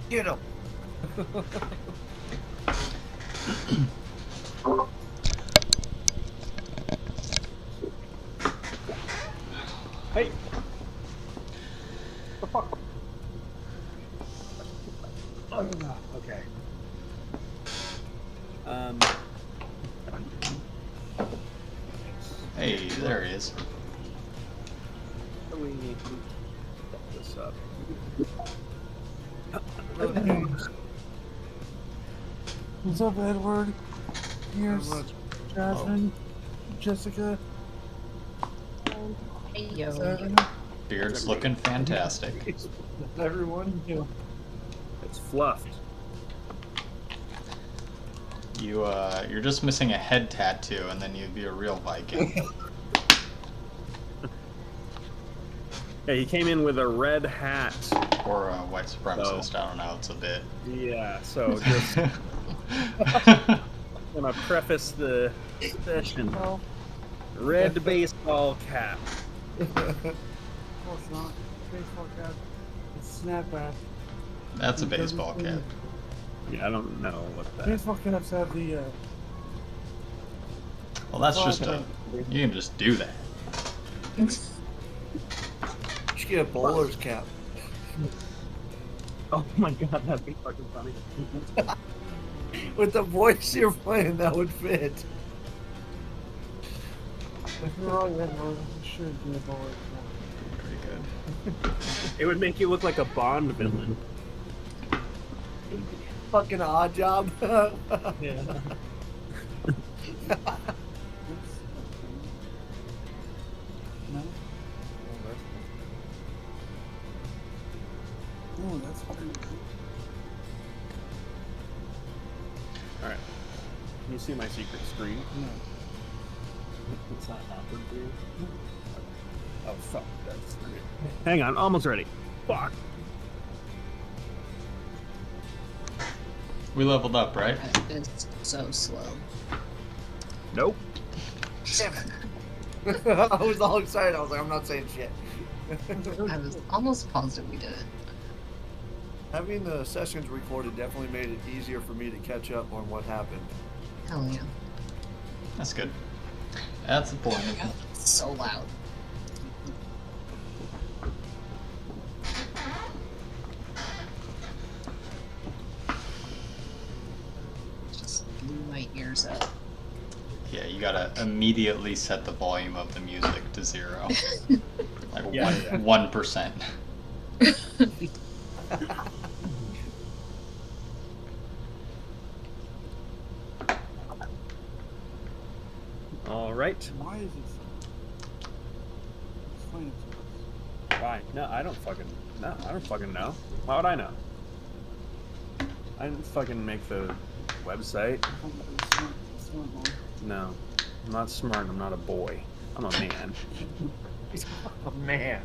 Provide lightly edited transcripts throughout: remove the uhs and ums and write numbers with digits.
Get him. Hey. The fuck? Okay. Hey, there he is. We need to set this up. What's up, Edward? Here's Jasmine, Jessica. Hey, yo. Sarah. Beard's looking fantastic. Everyone. It's fluffed. You're just missing a head tattoo, and then you'd be a real Viking. Yeah, he came in with a red hat. Or a white supremacist, I don't know, it's a bit. Yeah, so just I'm gonna preface the session. Red baseball cap. Of course not. Baseball cap. It's snapback. That's a baseball cap. Yeah, I don't know what that. Baseball caps have the. Well, that's just you can just do that. You should get a bowler's cap. Oh my god, that'd be fucking funny. With the voice you're playing, that would fit. If you're wrong, Edward, it should be a bowler cap. Pretty good. It would make you look like a Bond villain. Fucking odd job. Yeah. No? Oh, that's fucking good. Alright. Can you see my secret screen? No. It's not awkward for you? Oh fuck, that's hang on, almost ready. Fuck. We leveled up, right? It's so slow. Nope. I was all excited. I was like, I'm not saying shit. I was almost positive we did it. Having the sessions recorded definitely made it easier for me to catch up on what happened. Hell yeah. That's good. That's the point. It's so loud. Just blew my ears out. Yeah, you gotta immediately set the volume of the music to 0. Like Yeah, 1%. Alright. Why is it so? Explain it to us. Why? No, I don't fucking know. Why would I know? I didn't fucking make the website. Smart one. No. I'm not smart, I'm not a boy. I'm a man. He's a man.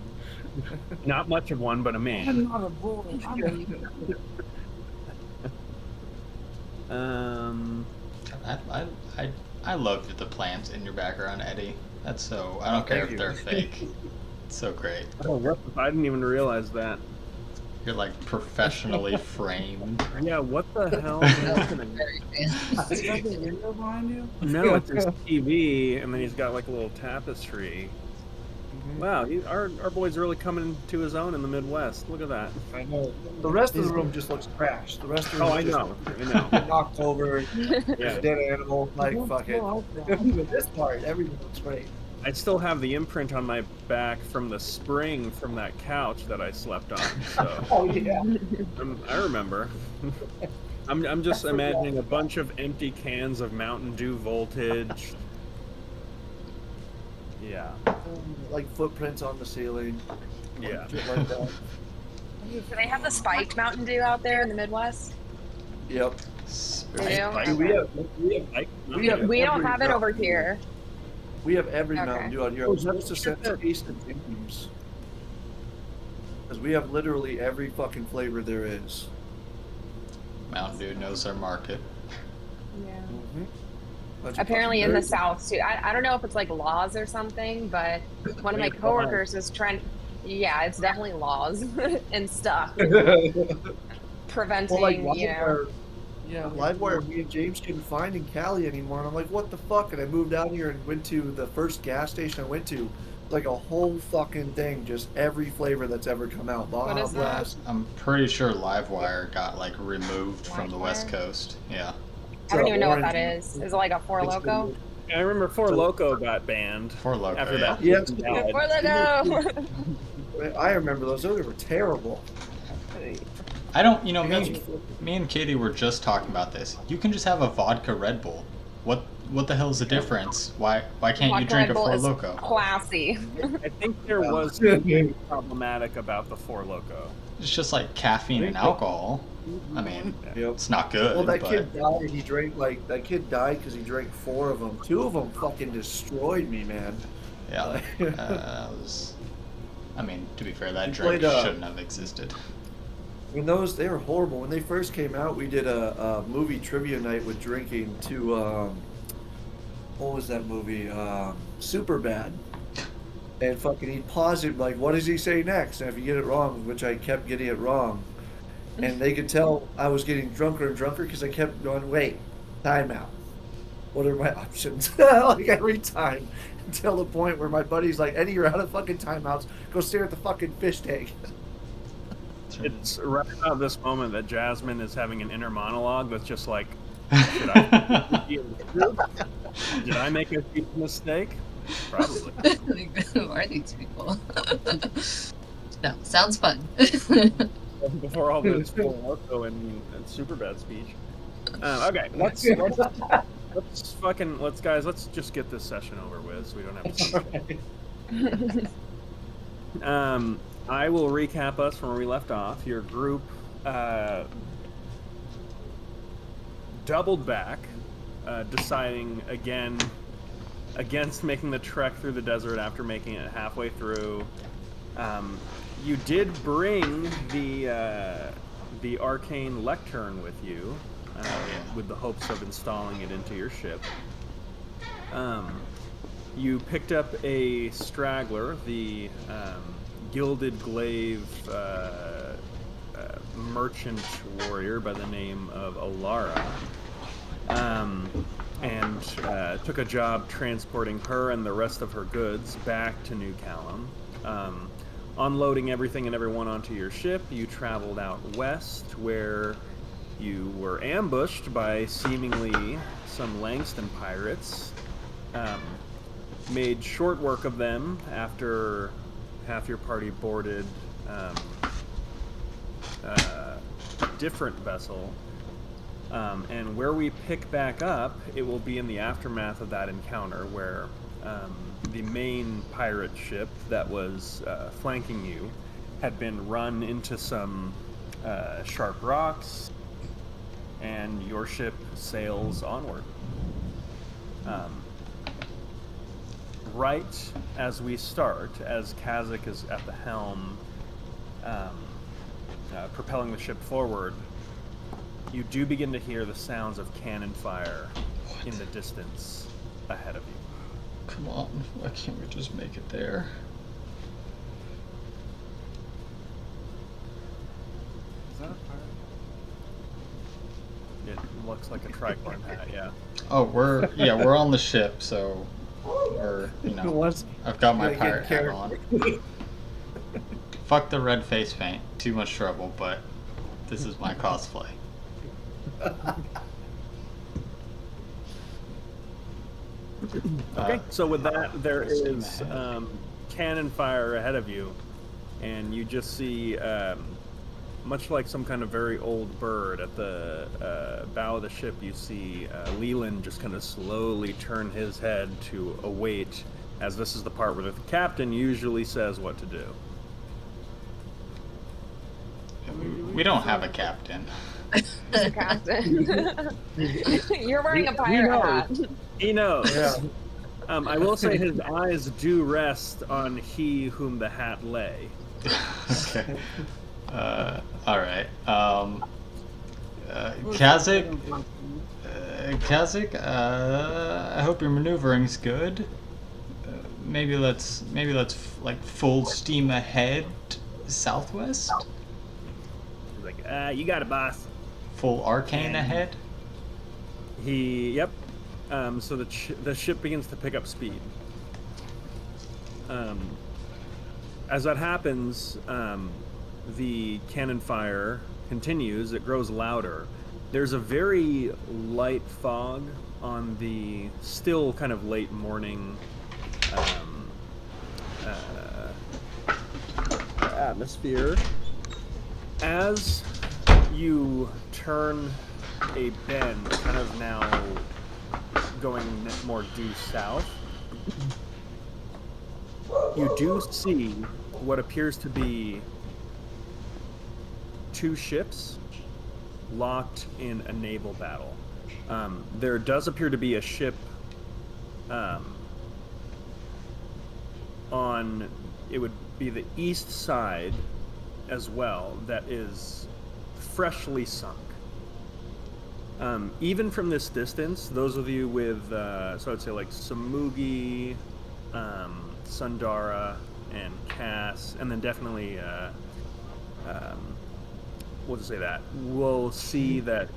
Not much of one, but a man. I'm not a boy. I loved the plants in your background, Eddie. That's so. I don't care Thank if they're you. fake. It's so great. Oh, what? I didn't even realize that. You're like professionally framed. Yeah, what the hell? Very Is fancy. that the window behind you? No, it's his TV, and then he's got like a little tapestry. Wow, our boy's really coming to his own in the Midwest. Look at that. I know. The rest of the room just looks trashed. The rest of the room Oh, I just know. I know. knocked over. Yeah. Dead animal. Like, fuck it. Even this part, everything looks great. I still have the imprint on my back from the spring from that couch that I slept on. So Oh, yeah. I remember. I'm just imagining a bunch of empty cans of Mountain Dew Voltage. Yeah. Like footprints on the ceiling. Yeah. Shit like that. Do they have the spiked Mountain Dew out there in the Midwest? Yep. They do? Spiked? Dude, we have We don't every have it over Mountain Dew. here. We have every Okay. Mountain Dew out here. I was supposed to send some East and James. Because we have literally every fucking flavor there is. Mountain Dew knows their market. Yeah. Bunch of Apparently fucking in the nerds. South too. I don't know if it's like laws or something, but one of my coworkers was trying. Yeah, it's definitely laws and stuff preventing, Well, like you know. Yeah. Livewire, me and James couldn't find in Cali anymore, and I'm like, what the fuck? And I moved out here and went to the first gas station I went to, like a whole fucking thing, just every flavor that's ever come out. What Baja is that? Blast. I'm pretty sure Livewire got like removed from the West Livewire? Coast. Yeah. I don't even know what Orange. that is. Is it like a Four It's Loco? I remember Four Loco got banned For Loco, after yeah. that. Yeah. person died. Four Loco! I remember those. Those were terrible. I don't, you know, That's- me and Katie were just talking about this. You can just have a vodka Red Bull. What the hell is the difference? Why can't you Vodka drink Red a Bull Four is Loco? classy. I think there was something problematic about the Four Loco. It's just like caffeine and alcohol. I mean, Yep. it's not good. Well, that but kid died. He drank like that kid died because he drank 4 of them. 2 of them fucking destroyed me, man. yeah, was. I mean, to be fair, that You drink played, shouldn't have existed. I mean, they were horrible. When they first came out, we did a movie trivia night with drinking to, what was that movie? Superbad. And fucking he'd pause it like, what does he say next? And if you get it wrong, which I kept getting it wrong, and they could tell I was getting drunker and drunker because I kept going, wait, timeout. What are my options? Like every time. Until the point where my buddy's like, Eddie, you're out of fucking timeouts. Go stare at the fucking fish tank. It's right about this moment that Jasmine is having an inner monologue that's just like, should I did I make a huge mistake? Probably. Like, who are these people? No, sounds fun. Before all this Four Loco and Superbad speech. Okay, let's just get this session over with so we don't have to. I will recap us from where we left off. Your group doubled back, deciding again against making the trek through the desert after making it halfway through. You did bring the arcane lectern with you, with the hopes of installing it into your ship. You picked up a straggler, the gilded glaive merchant warrior by the name of Alara, and took a job transporting her and the rest of her goods back to New Callum. Unloading everything and everyone onto your ship, you traveled out west, where you were ambushed by seemingly some Langston pirates. Made short work of them after half your party boarded a different vessel. And where we pick back up, it will be in the aftermath of that encounter, where the main pirate ship that was flanking you had been run into some sharp rocks, and your ship sails onward. Right as we start, as Kazakh is at the helm, propelling the ship forward, you do begin to hear the sounds of cannon fire in the distance ahead of you. Come on, why can't we just make it there? Is that a pirate? It looks like a tricorn hat, yeah. Oh, we're on the ship, so we're, you know, Once- I've got my Gotta get pirate hat character. on. Fuck the red face paint. Too much trouble, but this is my cosplay. Okay, so with that, there let's see is my cannon fire ahead of you, and you just see, much like some kind of very old bird, at the bow of the ship, you see Leland just kind of slowly turn his head to await, as this is the part where the captain usually says what to do. We don't have a captain. Mr. Captain. You're wearing a pirate hat. He knows. Yeah. I will say his eyes do rest on he whom the hat lay. Okay. Alright. Kazakh, I hope your maneuvering's good. maybe let's like full steam ahead southwest. He's like, you got it, boss. Full arcane ahead. Yep. So the ship begins to pick up speed. As that happens, the cannon fire continues. It grows louder. There's a very light fog on the still kind of late morning atmosphere. As you turn a bend, kind of now going more due south, you do see what appears to be two ships locked in a naval battle. There does appear to be a ship on, it would be the east side as well, that is freshly sunk. Even from this distance, those of you with, so I'd say like Samugi, Sundara, and Cass, and then definitely, we'll just say that, we'll see that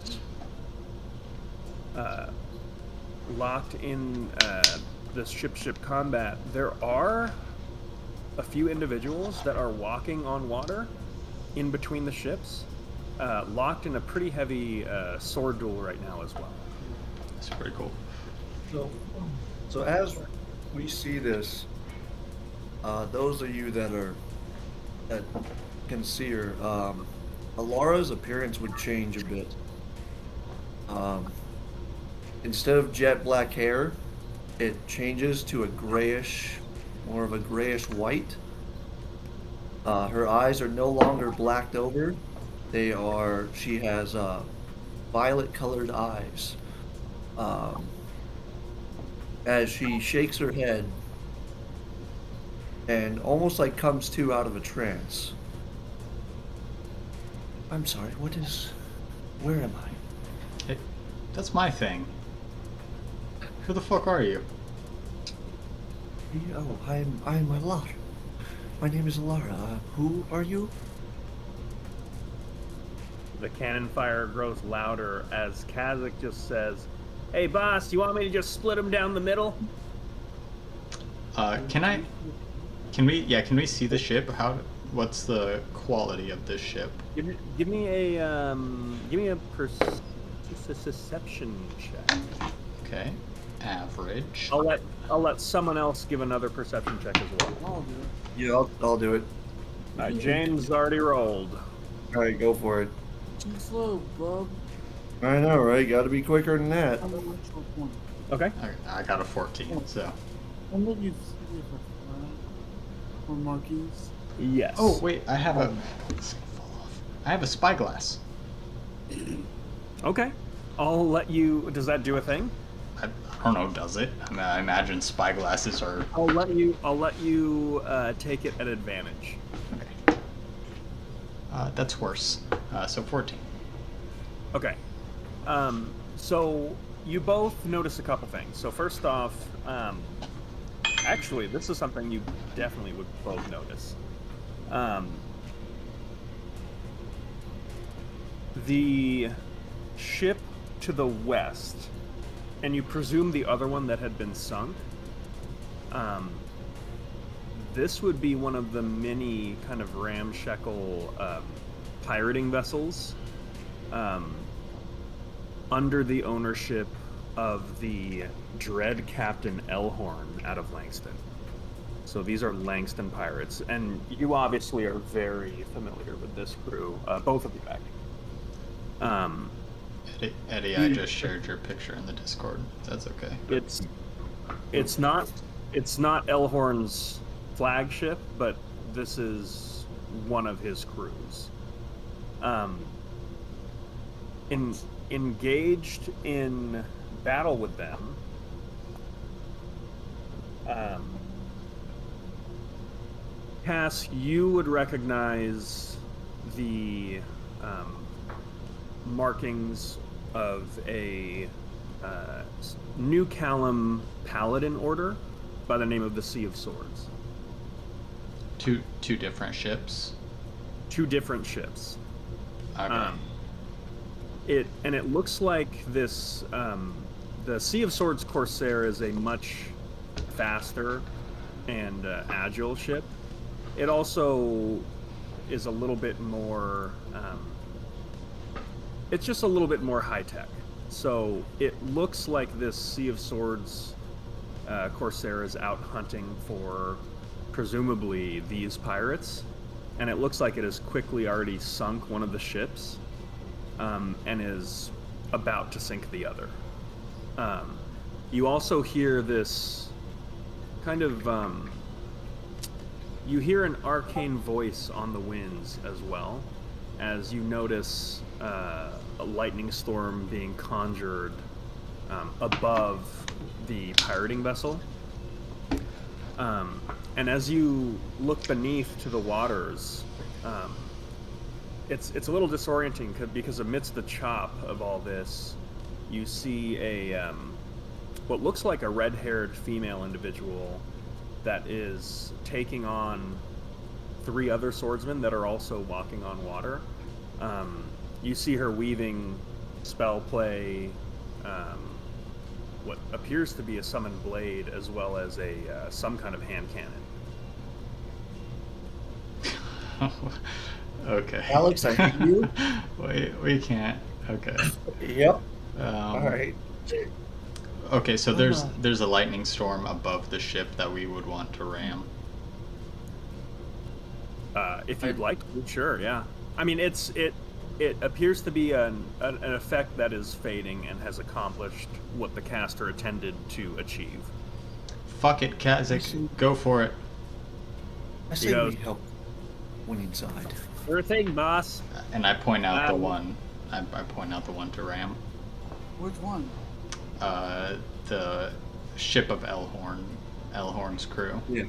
locked in this ship-to-ship combat, there are a few individuals that are walking on water in between the ships, locked in a pretty heavy sword duel right now as well. That's pretty cool. So as we see this, those of you that can see her, Alara's appearance would change a bit. Instead of jet black hair, it changes to a grayish, more of a grayish white. Her eyes are no longer blacked over. She has violet colored eyes. As she shakes her head and almost like comes to out of a trance. I'm sorry, where am I? Hey, that's my thing. Who the fuck are you? Oh, I'm Alara. My name is Alara. Who are you? The cannon fire grows louder as Kazakh just says, "Hey boss, you want me to just split them down the middle?" Can we see the ship? What's the quality of this ship? Give me a perception check. Okay. Average. I'll let someone else give another perception check as well. I'll do it. Yeah, I'll do it. James already rolled. All right, go for it. Too slow, bub. I know, right? Got to be quicker than that. I'm an actual point. Okay. I got a 14, so. I'll let you see if I or markings. Yes. Oh wait, I have a. It's gonna fall off. I have a spyglass. Okay. I'll let you. Does that do a thing? I don't know. Does it? I mean, I imagine spyglasses are. I'll let you take it at advantage. Okay. That's worse. So 14. Okay. So you both notice a couple things. So first off, actually, this is something you definitely would both notice. The ship to the west, and you presume the other one that had been sunk, this would be one of the many kind of ramshackle pirating vessels under the ownership of the dread Captain Elhorn out of Langston. So these are Langston pirates, and you obviously are very familiar with this crew, both of you actually. Eddie, I just shared your picture in the Discord. That's okay. It's not Elhorn's flagship, but this is one of his crews. Engaged in battle with them. Cass, you would recognize the markings of a New Callum Paladin Order by the name of the Sea of Swords. Two different ships. 2 different ships. Okay. It looks like this. The Sea of Swords Corsair is a much faster and agile ship. It also is a little bit more. It's just a little bit more high tech. So it looks like this Sea of Swords Corsair is out hunting for presumably these pirates, and it looks like it has quickly already sunk one of the ships, and is about to sink the other. You also hear this kind of you hear an arcane voice on the winds as well, as you notice a lightning storm being conjured above the pirating vessel. And as you look beneath to the waters, it's a little disorienting because amidst the chop of all this, you see a what looks like a red-haired female individual that is taking on 3 other swordsmen that are also walking on water. You see her weaving spell play, what appears to be a summoned blade, as well as a some kind of hand cannon. Okay. Alex, I hear you. we can't. Okay. Yep. All right. Okay, so there's a lightning storm above the ship that we would want to ram. If you'd like to, sure, yeah. I mean, it appears to be an effect that is fading and has accomplished what the caster intended to achieve. Fuck it, Kazik, go for it. I say we help winning side. Sure thing, boss. And I point out the one. I point out the one to ram. Which one? The ship of Elhorn's crew. Yeah.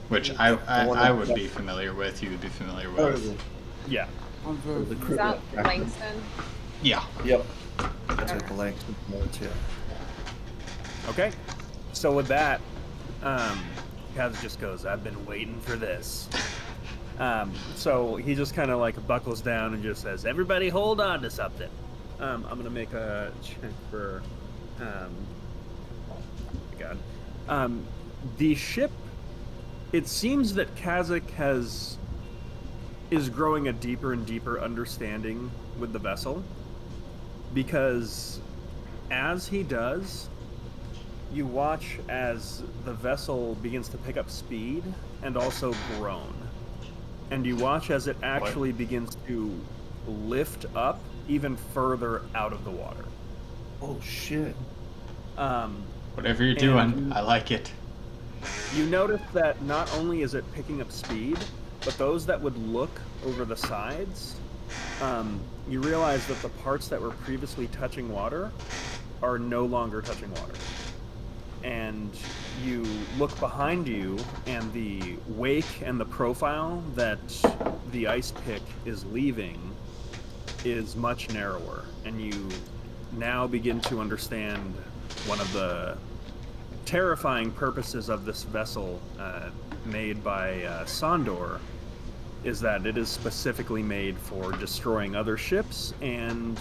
Which I would be familiar with. You would be familiar with. Yeah. I'm very The Is crew. that Langston? Yeah. Yep. That's what the Langston notes, yeah. Okay. So with that, Kaz just goes, "I've been waiting for this." So he just kind of like buckles down and just says, "Everybody hold on to something." I'm gonna make a check for. God. The ship. It seems that Kazik is growing a deeper and deeper understanding with the vessel, because as he does, you watch as the vessel begins to pick up speed and also groan. And you watch as it actually begins to lift up even further out of the water. Oh, shit. Whatever you're doing, I like it. You notice that not only is it picking up speed, but those that would look over the sides, you realize that the parts that were previously touching water are no longer touching water. And you look behind you, and the wake and the profile that the ice pick is leaving is much narrower, and you now begin to understand one of the terrifying purposes of this vessel made by Sondor is that it is specifically made for destroying other ships and,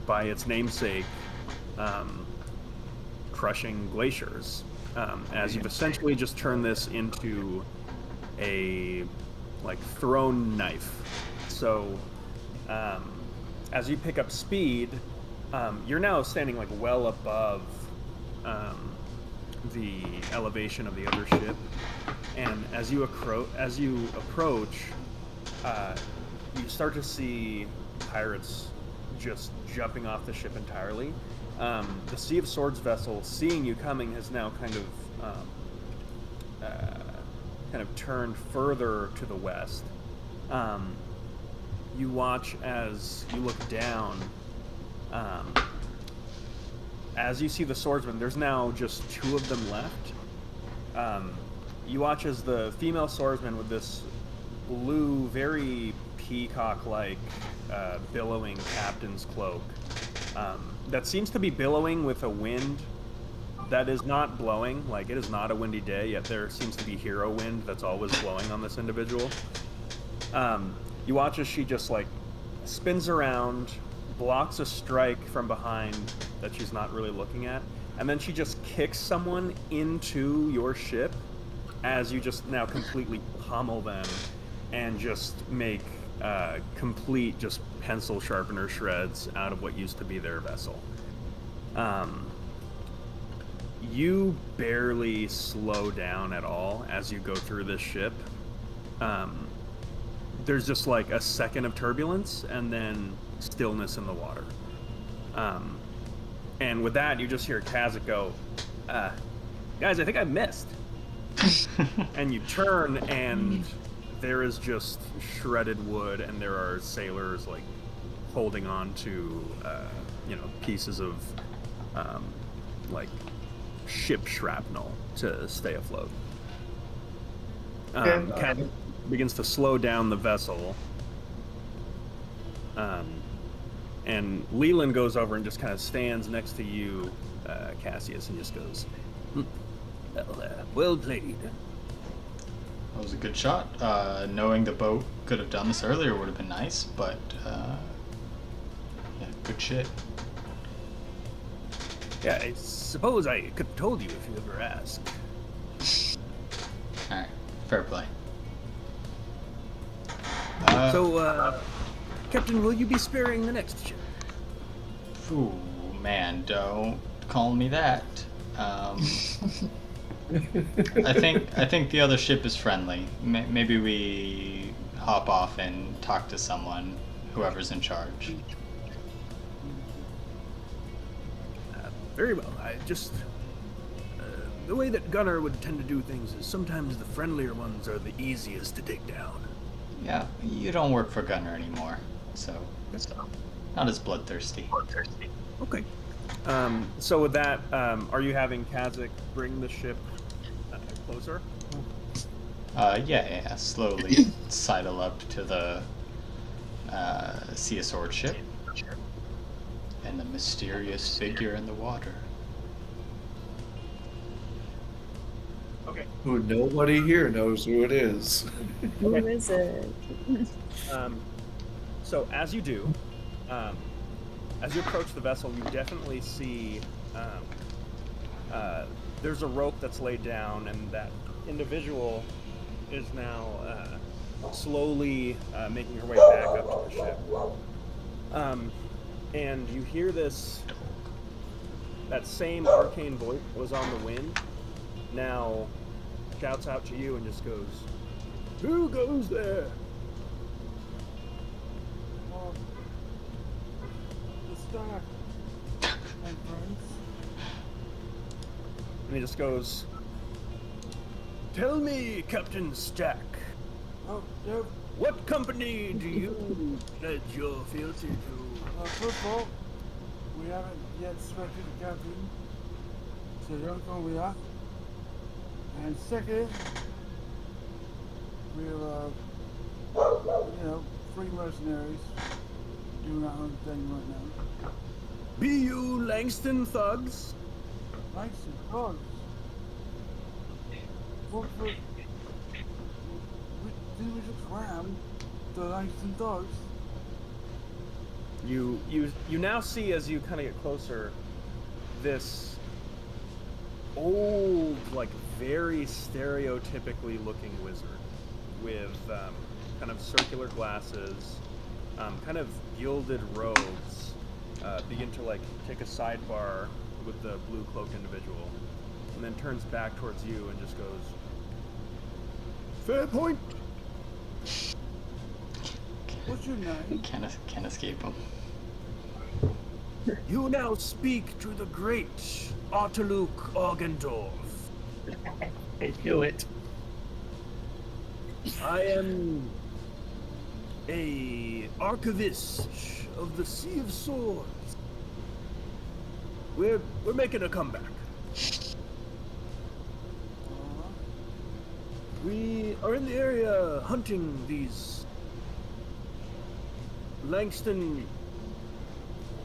by its namesake, crushing glaciers. As you've essentially just turned this into a thrown knife. So as you pick up speed, you're now standing well above the elevation of the other ship, and as you approach, you start to see pirates just jumping off the ship entirely. The Sea of Swords vessel, seeing you coming, has now kind of turned further to the west. You watch as you look down. As you see the swordsman, there's now just 2 of them left. You watch as the female swordsman with this blue, very peacock-like, billowing captain's cloak that seems to be billowing with a wind that is not blowing. Like, it is not a windy day, yet there seems to be hero wind that's always blowing on this individual. You watch as she just, like, spins around, blocks a strike from behind that she's not really looking at, and then she just kicks someone into your ship as you just now completely pummel them and just make complete just pencil sharpener shreds out of what used to be their vessel. You barely slow down at all as you go through this ship. There's just like a second of turbulence and then stillness in the water. And with that, you just hear Kazakh go, guys, I think I missed. And you turn and there is just shredded wood, and there are sailors like holding on to pieces of like ship shrapnel to stay afloat. Cat begins to slow down the vessel, and Leland goes over and just kind of stands next to you, Cassius, and just goes, well played. That was a good shot. Knowing the boat could have done this earlier would have been nice, but yeah, good shit. Yeah, I suppose I could have told you if you ever asked. Alright, fair play. So, Captain, will you be sparing the next ship? Ooh, man, don't call me that. I think the other ship is friendly. Maybe we hop off and talk to someone, whoever's in charge. Very well. I just... the way that Gunnar would tend to do things is sometimes the friendlier ones are the easiest to take down. Yeah, you don't work for Gunnar anymore, so not as bloodthirsty. Okay. So with that, are you having Kazakh bring the ship closer? Yeah, slowly sidle up to the Sea of Sword ship and the mysterious figure in the water. Okay. Who nobody here knows who it is. Who is it? So as you do, as you approach the vessel, you definitely see there's a rope that's laid down, and that individual is now slowly making her way back up to the ship. And you hear that same arcane voice that was on the wind now shouts out to you and just goes, "Who goes there?" The Star and friends. And he just goes, "Tell me, Captain Stack, Oh, yep. what company do you pledge your fealty to?" First of all, we haven't yet selected a captain, so you don't know who we are. And second, we're, free mercenaries doing our own thing right now. Be you Langston thugs? Nice and close. Didn't we just ram the Langston dogs? You now see, as you kind of get closer, this old, like very stereotypically looking wizard with kind of circular glasses, kind of gilded robes, begin to like take a sidebar with the blue cloaked individual, and then turns back towards you and just goes, "Fair point." What's your name? Can't escape him. You now speak to the great Arteluk Argendorf. I knew it. I am a archivist of the Sea of Swords. We're making a comeback. We are in the area hunting these Langston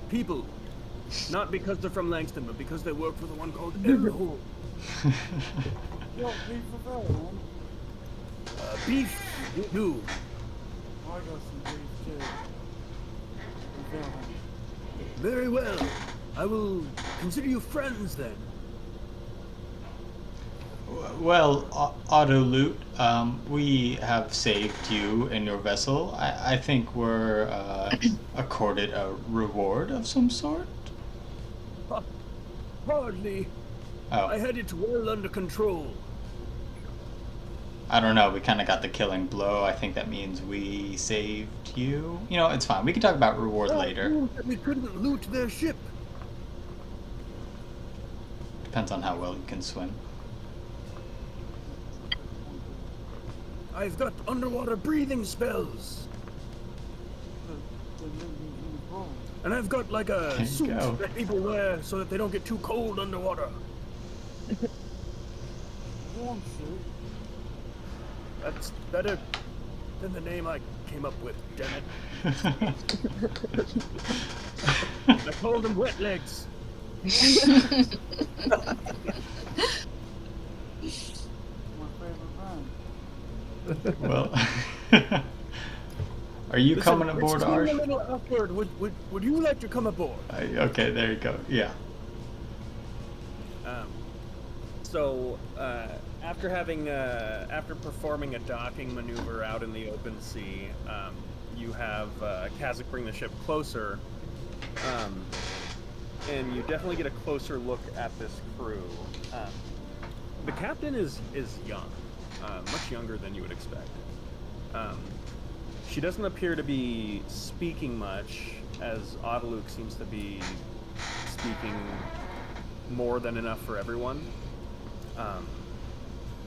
people. Not because they're from Langston, but because they work for the one called Everhold. Yo, beef for that, man. Beef, you do. I got some beef too. For that. Very well. I will consider you friends then. Well, Autoloot, we have saved you and your vessel. I think we're accorded a reward of some sort. Hardly. Oh, I had it well under control. I don't know. We kind of got the killing blow. I think that means we saved you. You know, it's fine. We can talk about reward later. We couldn't loot their ship. Depends on how well you can swim. I've got underwater breathing spells. The living in the bowl. And I've got like a There you suit go. that people wear so that they don't get too cold underwater. Warm suit. That's better than the name I came up with, damn it. I called them wet legs. My favorite band. Well, are you Listen, coming aboard, it's getting Arsh? a little awkward. Would you like to come aboard? Okay, there you go. Yeah. So after performing a docking maneuver out in the open sea, you have Kazakh bring the ship closer, and you definitely get a closer look at this crew. The captain is young, much younger than you would expect. She doesn't appear to be speaking much, as Autoluke seems to be speaking more than enough for everyone.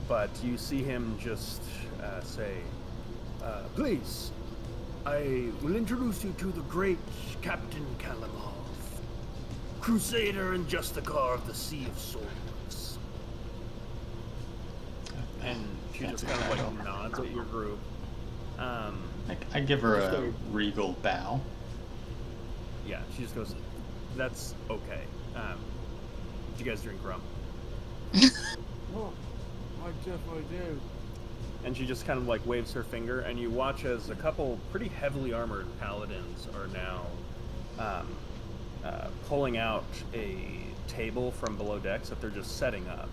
But you see him just say, please, I will introduce you to the great Captain Kalimov, Crusader and Justicar of the Sea of Swords. And she Fancy just kind of title. like nods at your group. I give her Just a go- regal bow. Yeah, she just goes, that's okay. Did you guys drink rum? Oh, I definitely do. And she just kind of like waves her finger, and you watch as a couple pretty heavily armored paladins are now pulling out a table from below decks that they're just setting up.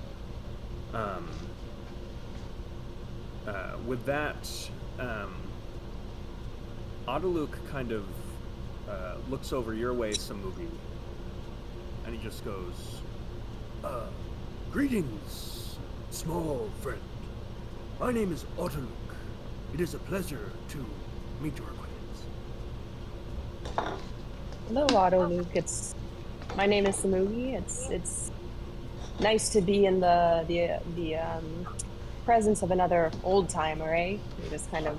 With that, Autoluke kind of looks over your way, Samugi, and he just goes, greetings, small friend. My name is Autoluke. It is a pleasure to meet your acquaintance. Hello, Autoluke. My name is Samugi. It's nice to be in the presence of another old timer, eh? He just kind of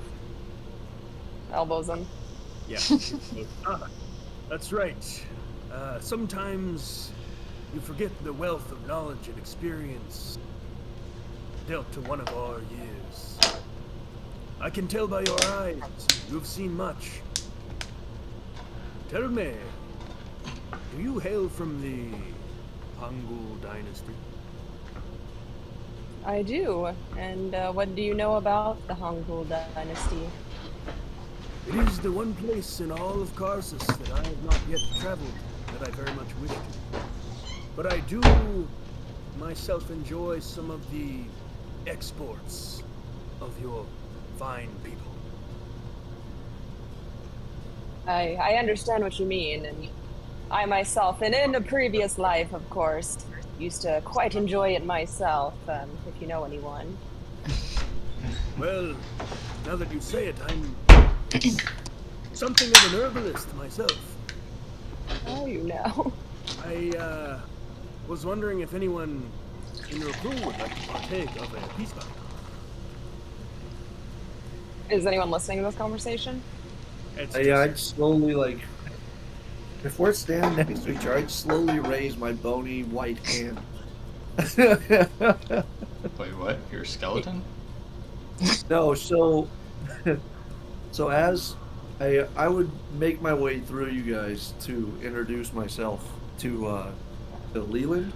elbows him. Yeah. That's right. Sometimes you forget the wealth of knowledge and experience dealt to one of our years. I can tell by your eyes, you have seen much. Tell me, do you hail from the Hangul dynasty? I do. And what do you know about the Hangul dynasty? It is the one place in all of Karsus that I have not yet traveled that I very much wish to. But I do myself enjoy some of the exports of your fine people. I understand what you mean, and I myself, and in a previous life, of course, used to quite enjoy it myself, if you know anyone. Well, now that you say it, I'm something of an herbalist myself. Oh, you know. I was wondering if anyone in your crew would like to partake of a peace bout. Is anyone listening to this conversation? It's Yeah, I'd slowly, like, if we're standing next to each other, I'd slowly raise my bony white hand. Wait, what? You're a skeleton? No, so as I would make my way through you guys to introduce myself. to Leland,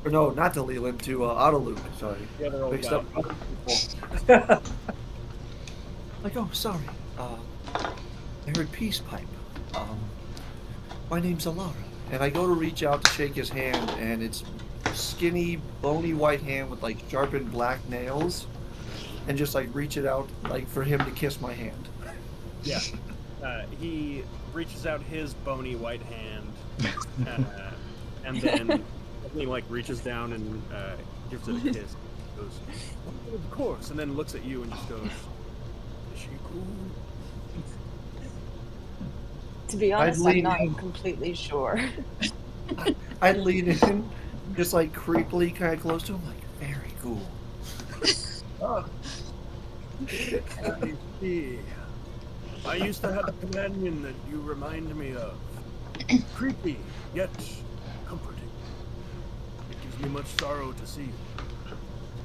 or no, not to Leland, to Autoloop. Sorry, The other old mixed guy. up other people. Like, oh, sorry. I heard peace pipe. My name's Alara, and I go to reach out to shake his hand, and it's skinny, bony white hand with like sharpened black nails, and just like reach it out like for him to kiss my hand. Yeah. He reaches out his bony white hand, and then he like reaches down and gives it a kiss. Goes, "Oh, of course, and then looks at you and just goes, "Is she cool?" To be honest, I'm lean not in. completely sure. I lean in, just like creepily kind of close to him, like, very cool. I see. I used to have a companion that you remind me of. Creepy, yet comforting. It gives me much sorrow to see.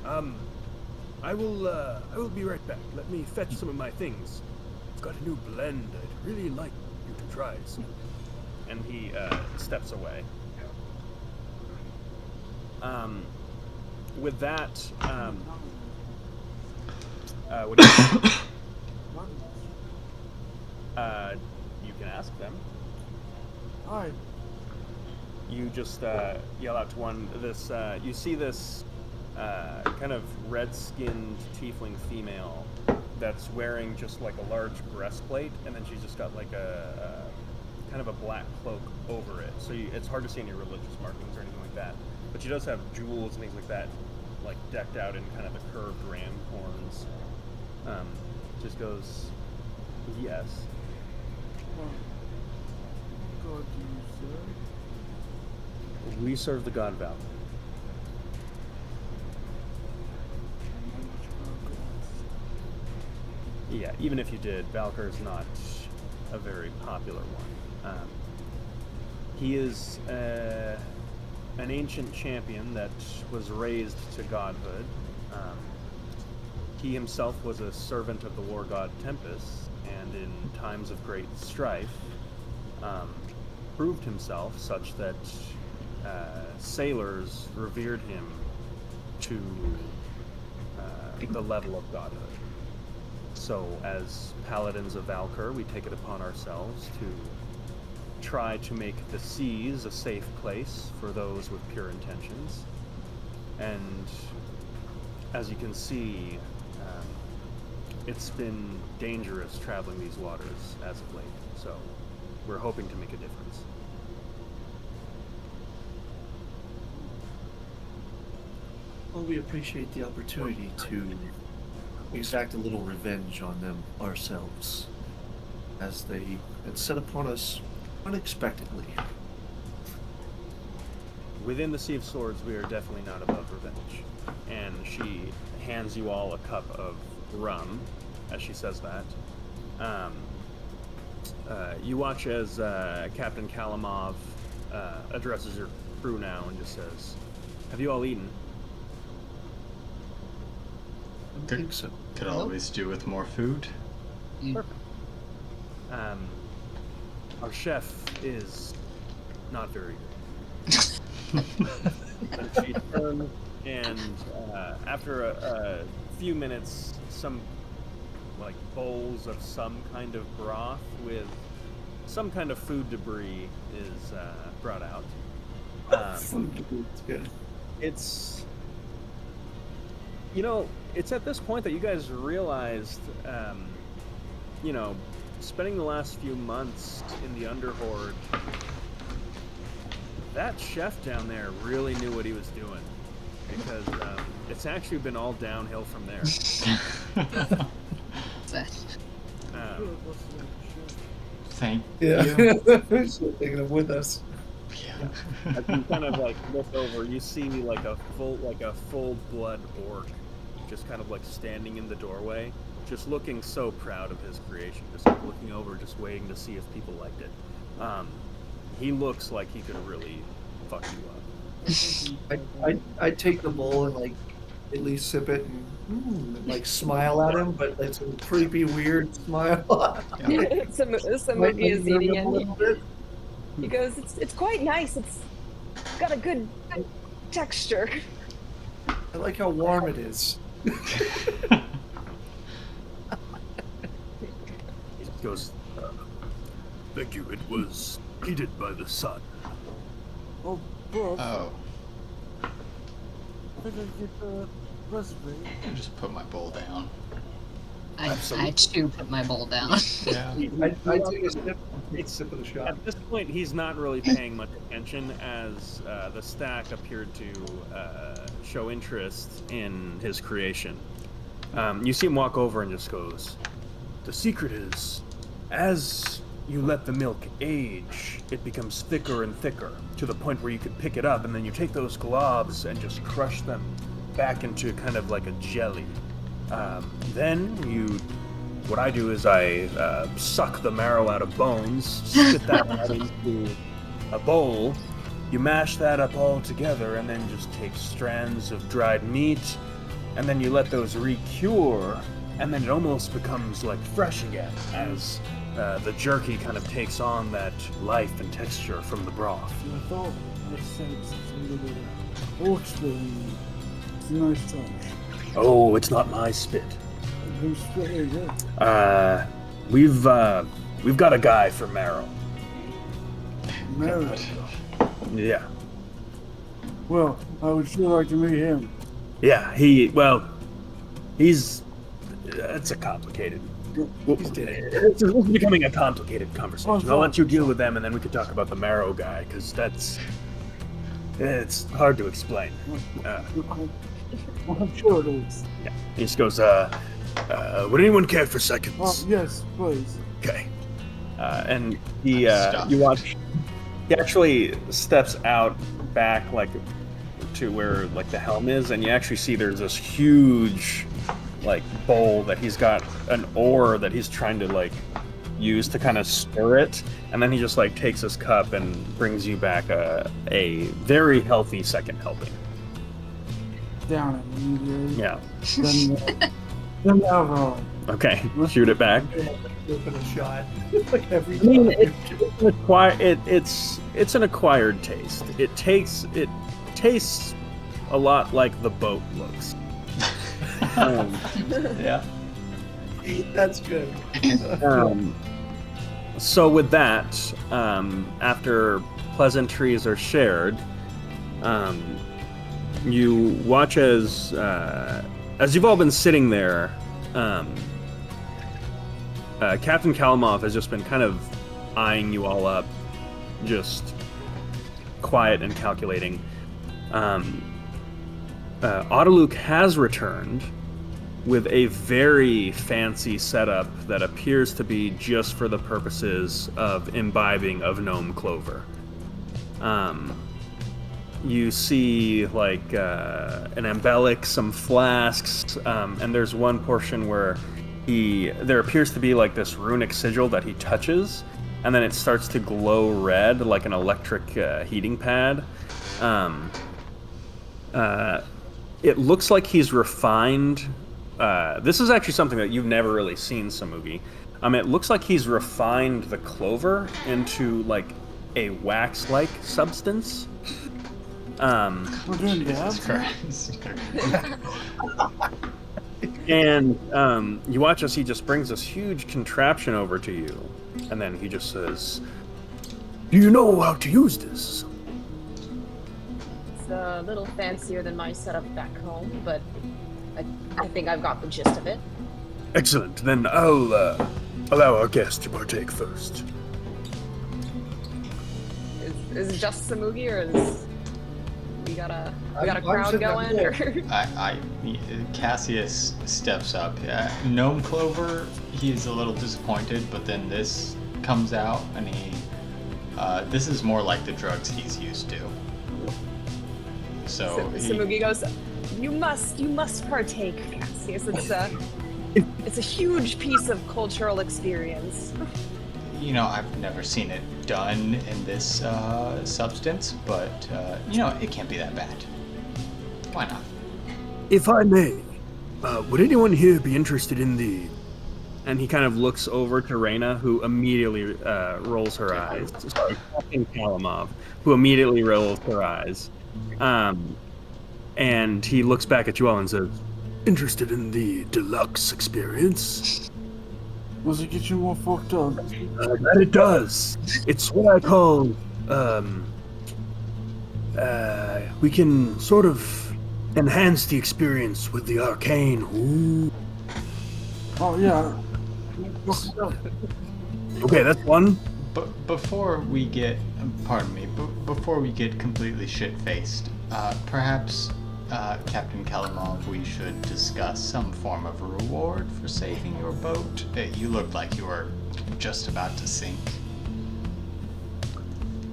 I will be right back. Let me fetch some of my things. I've got a new blend I'd really like you to try some. And he steps away. With that, what do you you can ask them. Hi. You just yell out to one. This you see this kind of red-skinned tiefling female that's wearing just like a large breastplate, and then she's just got like a kind of a black cloak over it. So it's hard to see any religious markings or anything like that. But she does have jewels and things like that, like decked out in kind of the curved ram horns. Just goes, yes. God, do you serve? We serve the god Val. Yeah, even if you did, Valkyr is not a very popular one. He is an ancient champion that was raised to godhood. He himself was a servant of the war god Tempest, and in times of great strife, proved himself such that sailors revered him to the level of godhood. So, as paladins of Valkyr, we take it upon ourselves to try to make the seas a safe place for those with pure intentions. And as you can see, it's been dangerous traveling these waters as of late. So, we're hoping to make a difference. Well, we appreciate the opportunity to exact a little revenge on them ourselves, as they had set upon us unexpectedly. Within the Sea of Swords, we are definitely not above revenge. And she hands you all a cup of rum, as she says that. You watch as Captain Kalimov addresses your crew now and just says, "Have you all eaten?" I think so. Could always do with more food. Perfect. Our chef is not very good. And she turns, and after a few minutes, some like bowls of some kind of broth with some kind of food debris is brought out. It's good. It's, you know, it's at this point that you guys realized, you know, spending the last few months in the Underhorde, that chef down there really knew what he was doing, because it's actually been all downhill from there. Thank Yeah. you. She's taking them with us. Yeah. As you kind of like look over, you see like a full blood orc, just kind of like standing in the doorway, just looking so proud of his creation, just like looking over, just waiting to see if people liked it. He looks like he could really fuck you up. I take the bowl and like at least sip it and like smile at him, but it's a creepy, weird smile. Some movie is eating a it. little bit. He goes, it's quite nice. It's got a good texture. I like how warm it is. He goes, thank you. It was heated by the sun. Oh, bro, Oh, I think I get the recipe. I just put my bowl down. I too put my bowl down. Yeah. I take a sip of the shot. At this point, he's not really paying much attention as the stack appeared to show interest in his creation. You see him walk over and just goes, the secret is, as you let the milk age, it becomes thicker and thicker to the point where you could pick it up and then you take those globs and just crush them back into kind of like a jelly. Then what I do is I suck the marrow out of bones, spit that out into a bowl. You mash that up all together and then just take strands of dried meat and then you let those re-cure and then it almost becomes like fresh again as the jerky kind of takes on that life and texture from the broth. And I thought I said something with a pork spoon. It's a nice touch. Oh, it's not my spit. Who's spit is it? We've got a guy for marrow. Mary. Yeah. Well, I would sure like to meet him. Yeah, it's a complicated. It's becoming a complicated conversation. I'll let you deal with them, and then we could talk about the marrow guy, because it's hard to explain. I'm sure it is. Yeah. He just goes, would anyone care for seconds? Oh, yes, please. Okay. And you watch. He actually steps out back, like to where like the helm is, and you actually see there's this huge, like bowl that he's got an oar that he's trying to like use to kind of stir it, and then he just like takes his cup and brings you back a very healthy second helping. Down it immediately. Yeah. Then the alcohol. Okay. Shoot it back. Open a shot. Like every I mean, time. it's an acquired taste. It tastes a lot like the boat looks. Yeah. That's good. So with that, after pleasantries are shared, you watch as you've all been sitting there. Captain Kalimov has just been kind of eyeing you all up, just quiet and calculating. Autoluke has returned with a very fancy setup that appears to be just for the purposes of imbibing of gnome clover. You see like an embellic, some flasks, and there's one portion where there appears to be like this runic sigil that he touches, and then it starts to glow red like an electric heating pad. It looks like he's refined. This is actually something that you've never really seen, Samugi. It looks like he's refined the clover into like a wax-like substance. We're doing Jesus dabs? Christ. And you watch as he just brings this huge contraption over to you, and then he just says, "Do you know how to use this?" It's a little fancier than my setup back home, but I think I've got the gist of it. Excellent. Then I'll allow our guest to partake first. Is it just Samugi, or is we got a I'm crowd sitting up going? there. Or Cassius steps up. Gnome Clover, he's a little disappointed, but then this comes out, and this is more like the drugs he's used to. So Samugi goes, "You must partake, Cassius. It's a huge piece of cultural experience." I've never seen it done in this substance, but it can't be that bad. Why not? If I may, would anyone here be interested in the and he kind of looks over to Reyna, who immediately rolls her eyes. Sorry, Captain Kalamov, who immediately rolls her eyes. And he looks back at you all and says, "Interested in the deluxe experience?" Does it get you more fucked up? That it does. It's what I call, we can sort of enhance the experience with the arcane. Ooh. Oh yeah. Fucked up. Okay, that's one. But before we get, pardon me, before we get completely shit-faced, perhaps, Captain Kalamov, we should discuss some form of reward for saving your boat. You looked like you were just about to sink.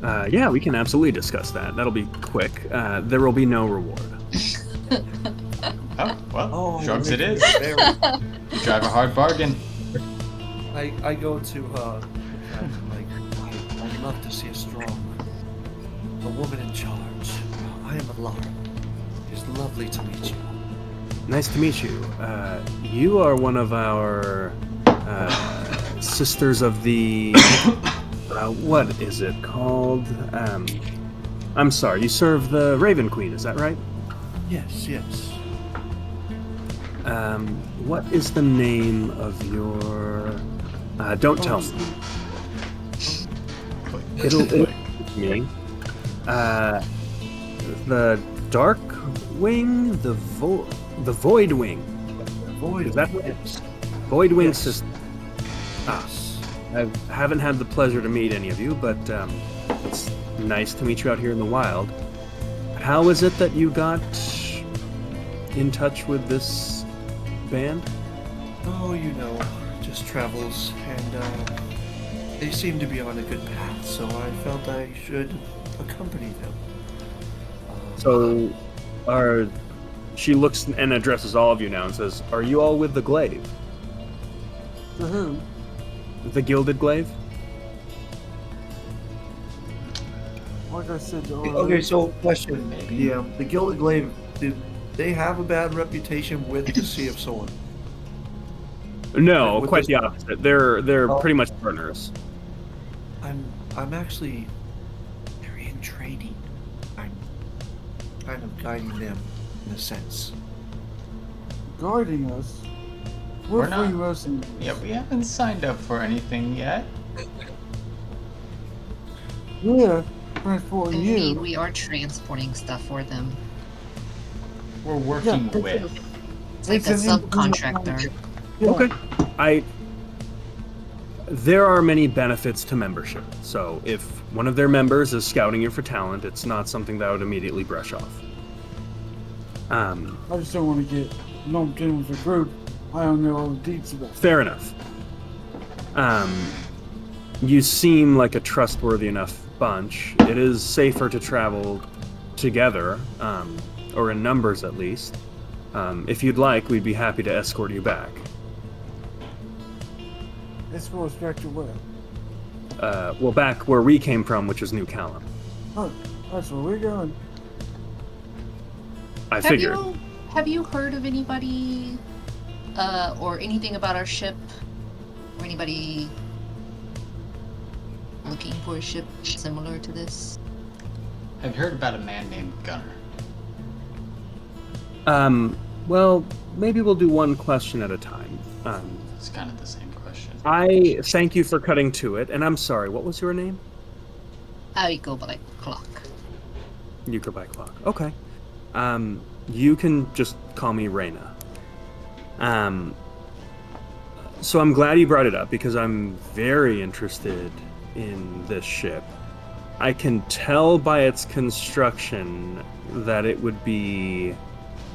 Yeah, we can absolutely discuss that. That'll be quick. There will be no reward. Oh, well, Oh, drugs it making is. very- You drive a hard bargain. I go to like I'd love to see a woman in charge. I am Alara. It's lovely to meet you. Nice to meet you. You are one of our sisters of the. What is it called? I'm sorry. You serve the Raven Queen. Is that right? Yes, yes. What is the name of your? Don't tell me. It'll me. The Dark Wing, the Void Wing. Void. Is that yes. Void Wing Yes. system? Yes. I haven't had the pleasure to meet any of you, but it's nice to meet you out here in the wild. How is it that you got in touch with this band? Oh, you know, just travels, and they seem to be on a good path, so I felt I should accompany them. So, she looks and addresses all of you now and says, "Are you all with the Glaive? To who? The Gilded Glaive?" Like I said, Okay, so question: the Gilded Glaive, did they have a bad reputation with the Sea of Sword? No, With quite this- the opposite. They're Oh. pretty much partners. I'm actually they're in training. I'm kind of guiding them in a sense. guiding us. We're We're not- free mercenaries. Yeah, we haven't signed up for anything yet. We're I transporting mean, you. we are transporting stuff for them. We're working Yeah, with. It's like a It's an independent subcontractor. Yeah. Okay. There are many benefits to membership. So if one of their members is scouting you for talent, it's not something that I would immediately brush off. I just don't want to get lumped in with the group. I don't know all the deets about it. Fair enough. You seem like a trustworthy enough bunch. It is safer to travel together, or in numbers at least. If you'd like, we'd be happy to escort you back. Let's go back to where? Well, back where we came from, which is New Callum. Oh, that's where we're going. I figured. Have you heard of anybody or anything about our ship? Or anybody looking for a ship similar to this? I've heard about a man named Gunnar. Well, maybe we'll do one question at a time. It's kind of the same question. I thank you for cutting to it, and I'm sorry, what was your name? I go by clock. You go by Clock. Okay. You can just call me Reyna. So I'm glad you brought it up because I'm very interested in this ship. I can tell by its construction that it would be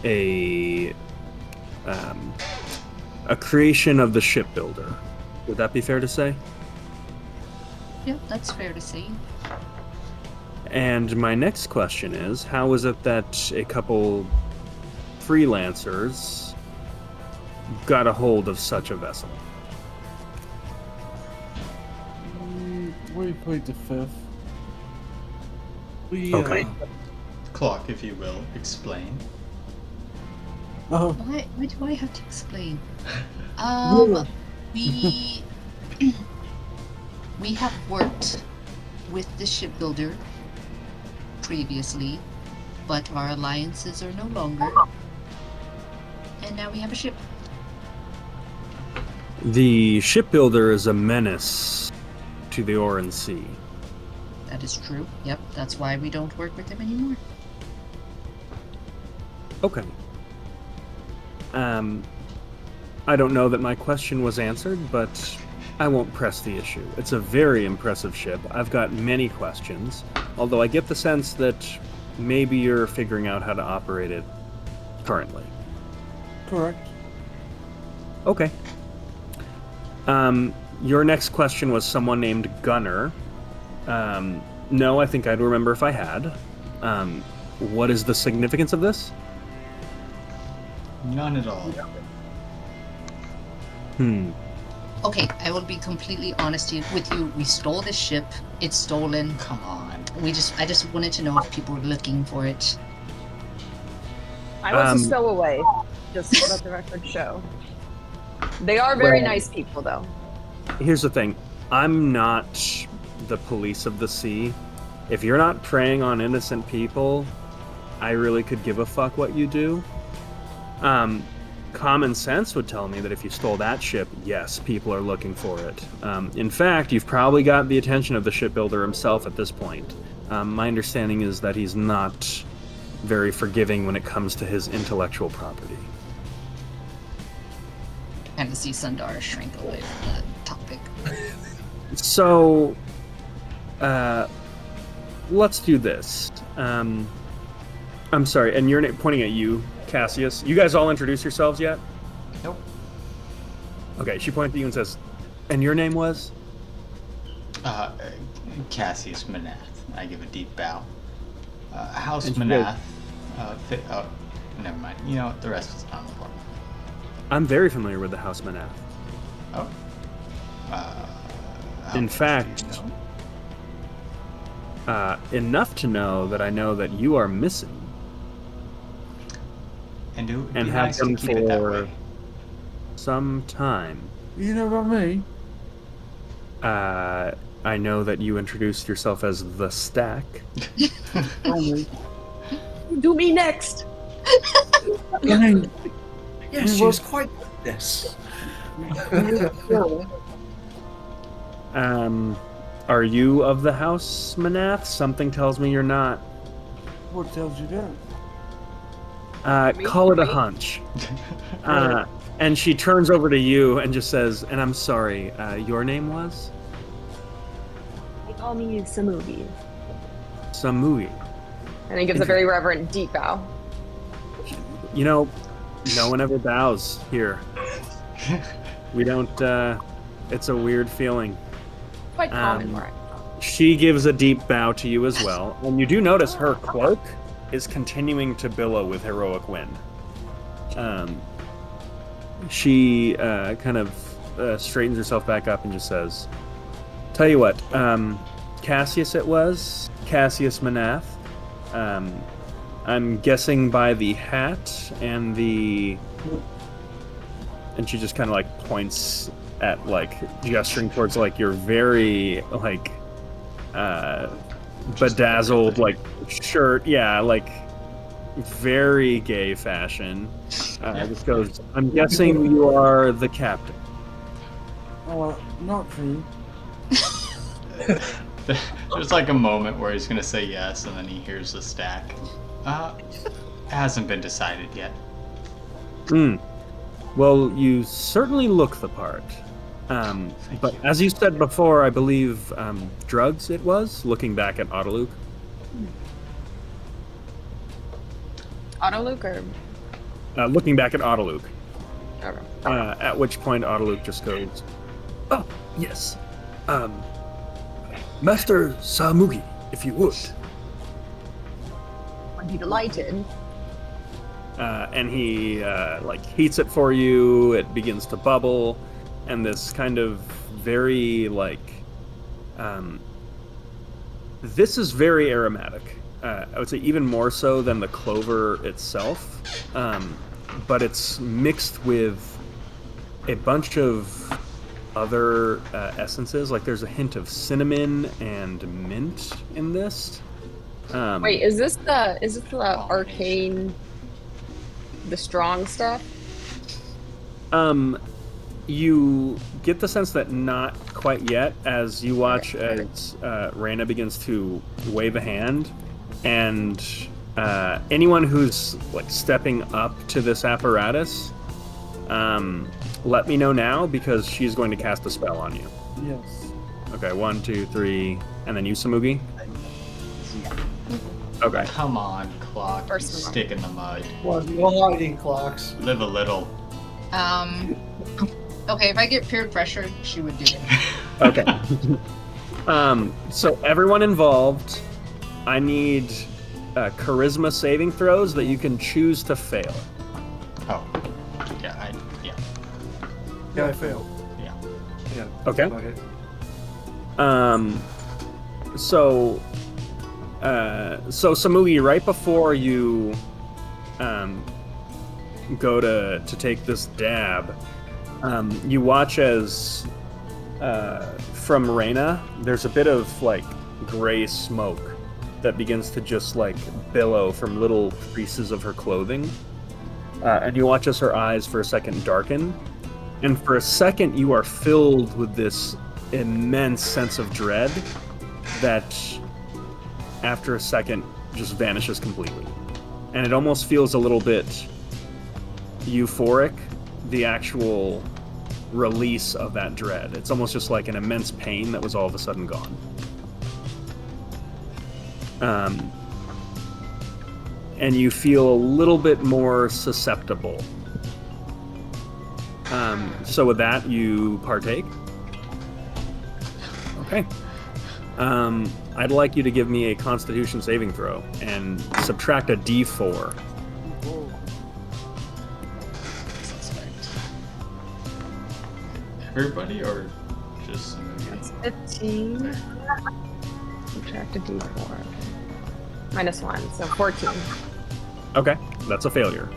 a creation of the shipbuilder. Would that be fair to say? Yep, that's fair to say. And my next question is, how is it that a couple freelancers got a hold of such a vessel? We played the fifth. We Okay. Clock, if you will, explain. Oh, Why do I have to explain? yeah. We we have worked with the shipbuilder previously, but our alliances are no longer. And now we have a ship. The shipbuilder is a menace to the Oran Sea. That is true. Yep, that's why we don't work with him anymore. Okay. I don't know that my question was answered, but I won't press the issue. It's a very impressive ship. I've got many questions, although I get the sense that maybe you're figuring out how to operate it currently. Correct. Okay. Your next question was someone named Gunner. No, I think I'd remember if I had. What is the significance of this? None at all. Okay, I will be completely honest with you. We stole this ship. It's stolen. Come on. I just wanted to know if people were looking for it. I was a stowaway, just to let the record show. They are very nice people, though. Here's the thing. I'm not the police of the sea. If you're not preying on innocent people, I really could give a fuck what you do. Common sense would tell me that if you stole that ship, yes, people are looking for it. In fact, you've probably got the attention of the shipbuilder himself at this point. My understanding is that he's not very forgiving when it comes to his intellectual property. Kind of see Sundar shrink away from that topic. So, let's do this. I'm sorry, and you're pointing at you, Cassius. You guys all introduce yourselves yet? Nope. Okay, she pointed at you and says, and your name was? Cassius Manath. I give a deep bow. House And she Manath. Oh, never mind. You know what? The rest is not important. I'm very familiar with the House Manath. Oh. In fact, enough to know that I know that you are missing. And it would be And nice have to been keep it that for way. some time. You know about me? I know that you introduced yourself as the Stack. Only. Do me next. I mean, Yes, she was quite like this. Are you of the House Manath? Something tells me you're not. what tells you that? Call it a hunch. And she turns over to you and just says, and I'm sorry, your name was? They call me Samoogie. Samui. And he gives a very reverent, deep bow. You know, no one ever bows here. We don't, it's a weird feeling. Quite common, right? She gives a deep bow to you as well, and you do notice her cloak is continuing to billow with heroic wind. She kind of straightens herself back up and just says, tell you what, Cassius it was, Cassius Manath. I'm guessing by the hat and the... And she just kind of like points at like gesturing towards like your very like bedazzled like shirt, yeah, like very gay fashion. Just goes, I'm guessing you are the captain. Not true. There's like a moment where he's gonna say yes, and then he hears the Stack. It hasn't been decided yet. Well, you certainly look the part. But as you said before, I believe drugs it was, looking back at Autoluke. Autoluke or? Looking back at Autoluke. Okay. At which point Autoluke just goes, oh, yes. Master Samugi, if you would. I'd be delighted. And he like heats it for you. It begins to bubble, and this kind of very like this is very aromatic. I would say even more so than the clover itself, but it's mixed with a bunch of other essences. Like there's a hint of cinnamon and mint in this. Wait, is this the arcane, the strong stuff? You get the sense that not quite yet, as you watch as Reyna begins to wave a hand, and anyone who's like stepping up to this apparatus, let me know now because she's going to cast a spell on you. Yes. Okay, 1, 2, 3, and then you, Samugi. Okay. Come on, clock. First You one. stick in the mud. Well, no hiding clocks. Live a little. Okay, if I get peer pressure, she would do it. Okay. So everyone involved, I need charisma saving throws that you can choose to fail. Oh. Yeah, Yeah, I failed. yeah. Yeah. Okay. Okay. So Samugi, right before you go to take this dab, you watch as from Reyna, there's a bit of like gray smoke that begins to just like billow from little creases of her clothing, and you watch as her eyes for a second darken, and for a second you are filled with this immense sense of dread that after a second just vanishes completely. And it almost feels a little bit euphoric, the actual release of that dread. It's almost just like an immense pain that was all of a sudden gone. And you feel a little bit more susceptible. So with that, you partake. Okay. I'd like you to give me a Constitution saving throw and subtract a D4. Whoa. Everybody or just That's 15. Subtract a d4. -1, so 14. Okay, that's a failure.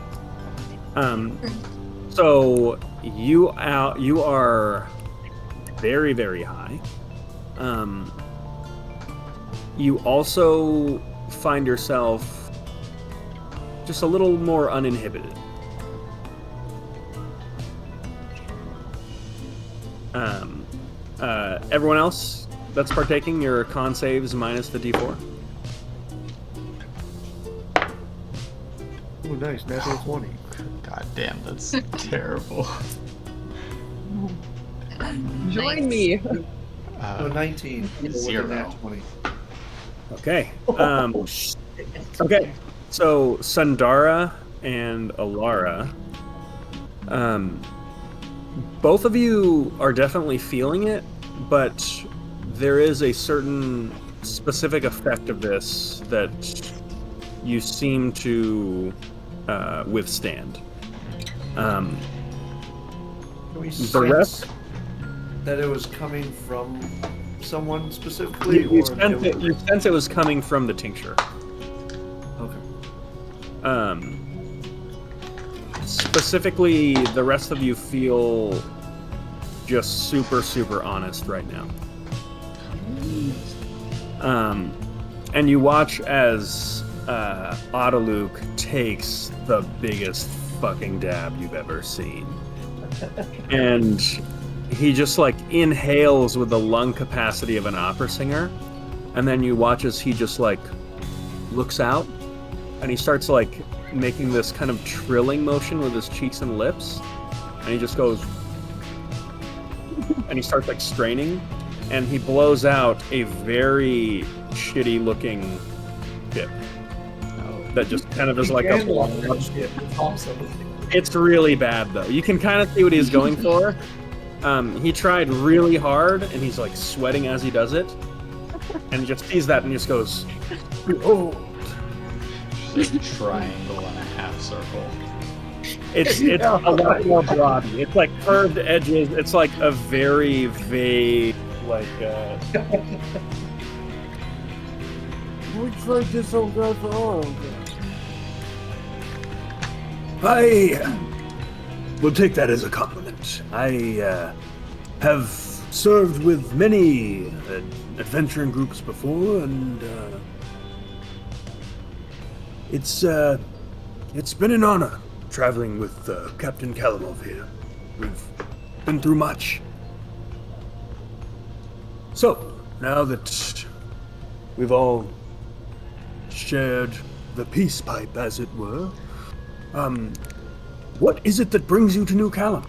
So you are very, very high. You also find yourself just a little more uninhibited. Everyone else that's partaking, your con saves minus the D4. Oh, nice. Natural 20. God damn, that's terrible. Join me. Oh, 19. with a 0. nat 20. Okay. Okay. So Sundara and Alara, both of you are definitely feeling it, but there is a certain specific effect of this that you seem to withstand. Can we The rest- sense that it was coming from someone specifically? You or sense it was coming from the tincture. Okay. Specifically, the rest of you feel just super, super honest right now. And you watch as Autoluke takes the biggest fucking dab you've ever seen. And he just like inhales with the lung capacity of an opera singer. And then you watch as he just like looks out and he starts like making this kind of trilling motion with his cheeks and lips. And he just goes, and he starts like straining, and he blows out a very shitty looking tip that just kind of is like a blob. Shit, it's awesome. It's really bad though. You can kind of see what he's going for. He tried really hard, and he's like sweating as he does it, and he just sees that and just goes, "Oh!" Just a triangle and a half circle. It's a lot more blobby. It's like curved edges. It's like a very vague, like Looks like this old guy for all of them. I will take that as a compliment. have served with many adventuring groups before, and it's been an honor traveling with Captain Kalimov here. We've been through much. So, now that we've all shared the peace pipe, as it were, what is it that brings you to New Callum?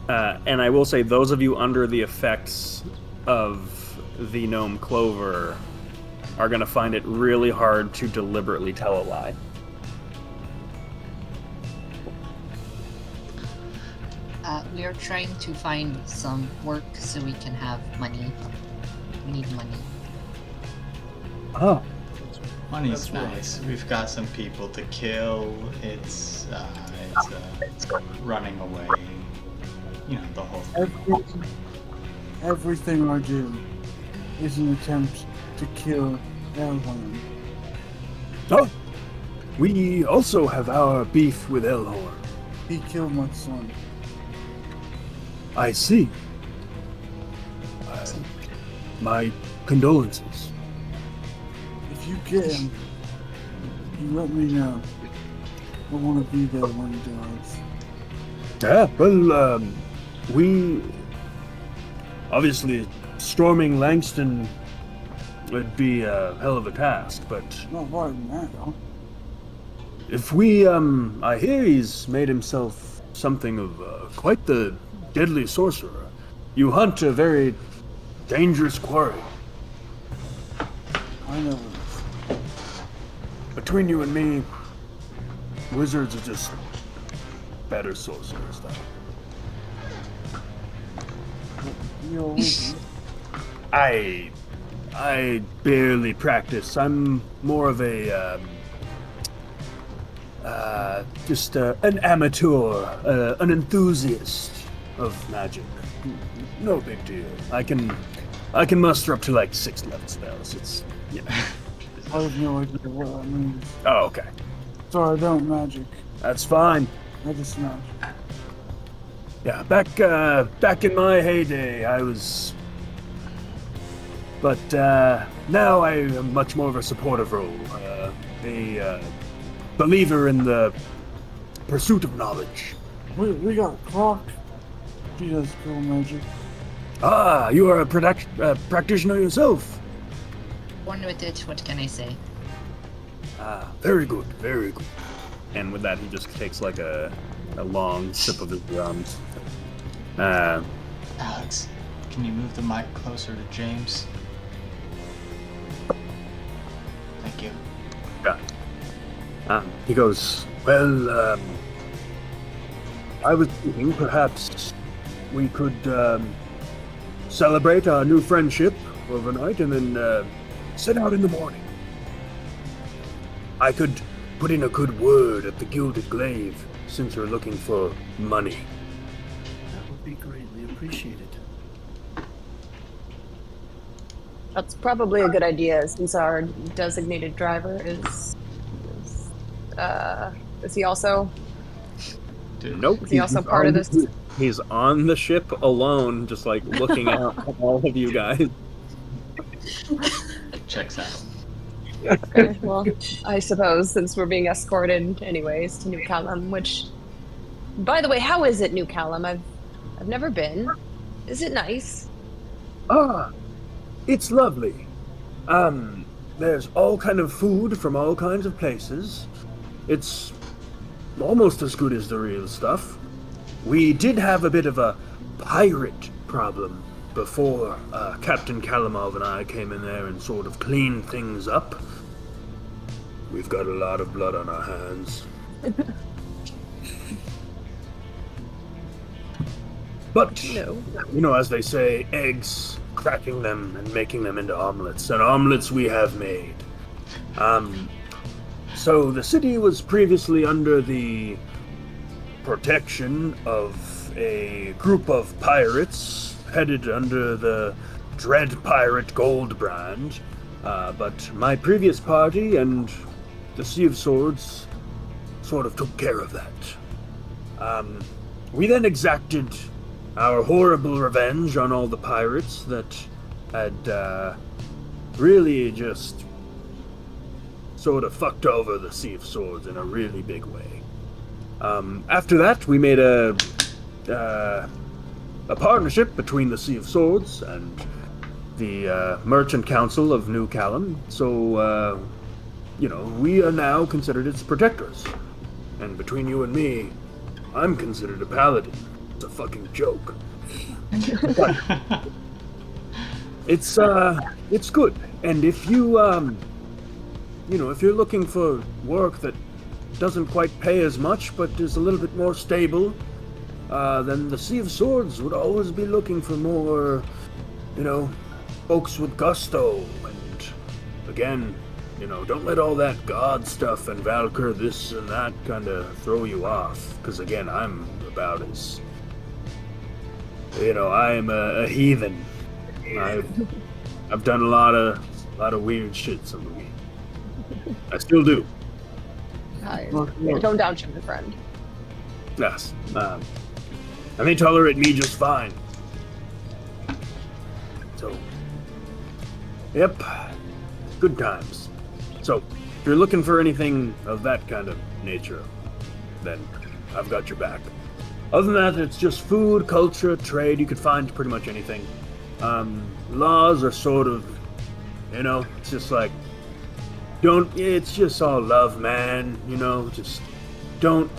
And I will say, those of you under the effects of the gnome Clover are going to find it really hard to deliberately tell a lie. We are trying to find some work so we can have money. We need money. Oh, Money's nice. We've got some people to kill. It's running away. You know, the whole thing. Everything I do is an attempt to kill Elhorn. oh, we also have our beef with Elhorn. He killed my son. I see. My condolences. If you get him, you let me know. I want to be there when he dies. Yeah, well, we... Obviously, storming Langston would be a hell of a task, but Not right now. if we, I hear he's made himself something of quite the deadly sorcerer. You hunt a very dangerous quarry. I know it. Between you and me, wizards are just better sorcerers, though. You're with me. I barely practice. I'm more of a, just an amateur, an enthusiast of magic. No big deal. I can muster up to like 6 level spells. It's, you know. I have no idea what that means. Oh, okay. Sorry, I don't magic. That's fine. I just magic. Yeah, back in my heyday, I was... But, now I am much more of a supportive role. A believer in the pursuit of knowledge. We got Clock. She does cool magic. Ah, you are a practitioner yourself. Born with it, what can I say? Ah, very good, very good. And with that, he just takes like a long sip of his rum. Alex, can you move the mic closer to James? Thank you. Yeah. He goes, well, I was thinking perhaps we could celebrate our new friendship overnight and then set out in the morning. I could put in a good word at the Gilded Glaive since you're looking for money. That would be greatly appreciated. That's probably a good idea since our designated driver is he also Nope. is he also part of this? He's on the ship alone, just like looking out at all of you guys. Checks out. Okay, well, I suppose since we're being escorted anyways to New Callum, which, by the way, how is it New Callum? I've never been. Is it nice? Ah, it's lovely. There's all kind of food from all kinds of places. It's almost as good as the real stuff. We did have a bit of a pirate problem before Captain Kalimov and I came in there and sort of cleaned things up. We've got a lot of blood on our hands. But, No. you know, as they say, eggs, cracking them and making them into omelets. And omelets we have made. So the city was previously under the protection of a group of pirates headed under the Dread Pirate Goldbrand. But my previous party and the Sea of Swords sort of took care of that. we then exacted our horrible revenge on all the pirates that had really just sort of fucked over the Sea of Swords in a really big way. After that, we made a partnership between the Sea of Swords and the Merchant Council of New Callum. So, we are now considered its protectors. And between you and me, I'm considered a paladin. It's a fucking joke. But it's good. And if you, if you're looking for work that doesn't quite pay as much, but is a little bit more stable, then the Sea of Swords would always be looking for more, folks with gusto. And again, don't let all that God stuff and Valkyr this and that kind of throw you off. Because again, I'm about as, I am a heathen. I've done a lot of weird shit, some of me. I still do. Don't doubt you, my friend. Yes. And they tolerate me just fine. So, yep. Good times. So, if you're looking for anything of that kind of nature, then I've got your back. Other than that, it's just food, culture, trade. You could find pretty much anything. Laws are sort of, it's just like, it's just all love, man, just don't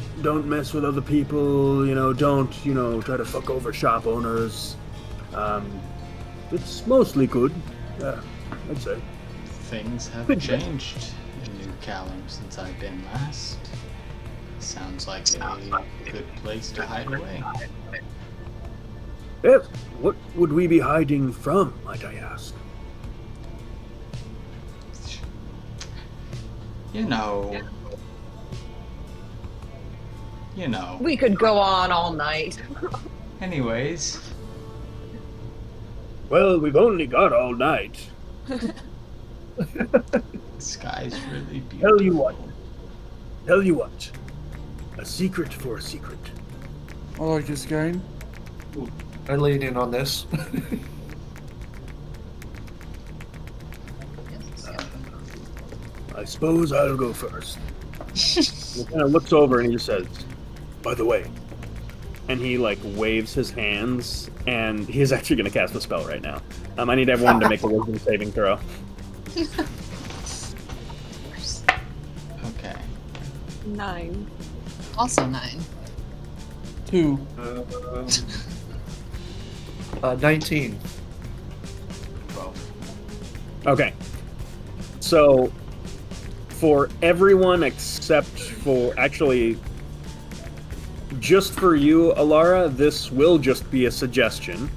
mess with other people, don't, try to fuck over shop owners. It's mostly good, I'd say. Things have changed in New Callum since I've been last. Sounds like a good place to hide away. Yes, what would we be hiding from, might I ask? You know. We could go on all night. Anyways. Well, we've only got all night. The sky's really beautiful. Tell you what. A secret for a secret. I like this game. I lean in on this. I suppose I'll go first. He kind of looks over and he just says, by the way. And he, waves his hands, and he's actually going to cast a spell right now. I need everyone to make a wisdom saving throw. Okay. 9. Also 9. 2. 19. 12. Okay. So, for everyone except for, actually, just for you, Alara, this will just be a suggestion.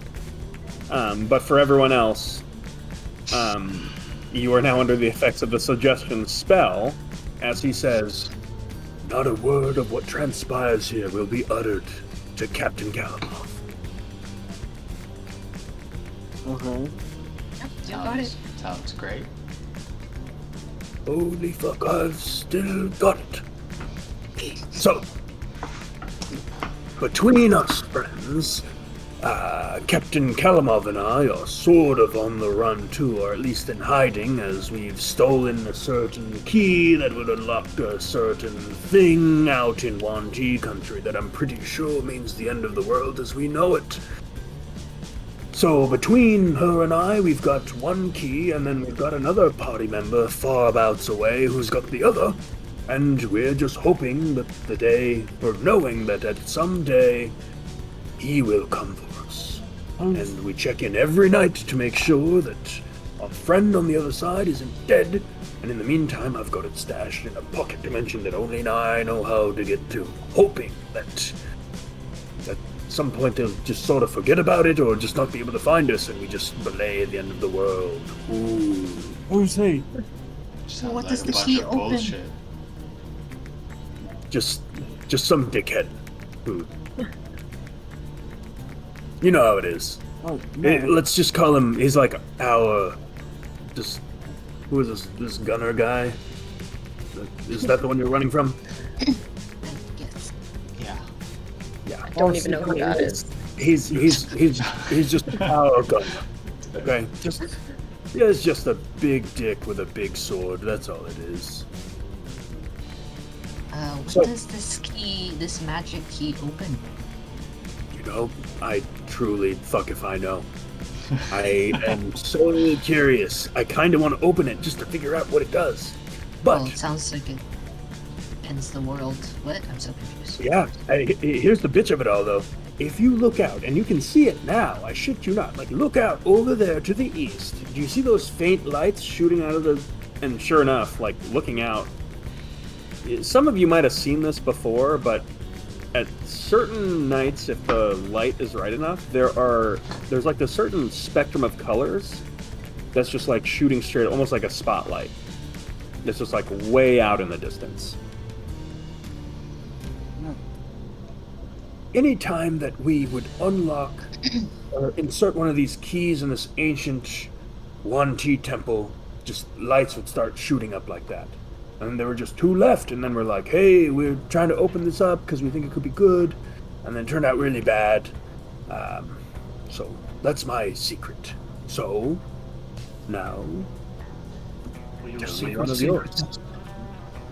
But for everyone else, you are now under the effects of the suggestion spell, as he says, Not a word of what transpires here will be uttered to Captain Kalamov. Okay. Yep, you got it. Sounds great. Holy fuck, I've still got it. So, between us, friends, Captain Kalamov and I are sort of on the run too, or at least in hiding, as we've stolen a certain key that would unlock a certain thing out in Wan Ji country that I'm pretty sure means the end of the world as we know it. So between her and I, we've got one key, and then we've got another party member far abouts away who's got the other. And we're just hoping that the day, or knowing that at some day, he will come for us. And we check in every night to make sure that our friend on the other side isn't dead. And in the meantime, I've got it stashed in a pocket dimension that only I know how to get to. Hoping that at some point they'll just sort of forget about it or just not be able to find us and we just belay the end of the world. Ooh. Who's he? Sounds what like does a the bunch key of open? bullshit. Just some dickhead who... You know how it is. Oh, man. Let's just call him, he's like our... Just... Who is this gunner guy? Is that the one you're running from? Yes. Yeah. Yeah. don't even know who that is. He's just a power gun. Okay, it's just a big dick with a big sword. That's all it is. What So- does this magic key open? You know, I truly fuck if I know. I am so curious. I kind of want to open it just to figure out what it does. Well, But it sounds like it ends the world. What? I'm so confused. yeah, here's the bitch of it all, though. If you look out, and you can see it now, I shit you not. Like, look out over there to the east. Do you see those faint lights shooting out of the? And sure enough, like looking out, some of you might have seen this before, but at certain nights, if the light is right enough, there's like a certain spectrum of colors that's just like shooting straight, almost like a spotlight. It's just like way out in the distance. No. Anytime that we would unlock or insert one of these keys in this ancient 1T temple, just lights would start shooting up like that. And there were just 2 left, and then we're like, hey, we're trying to open this up because we think it could be good, and then it turned out really bad. So that's my secret. So now, just see one of yours.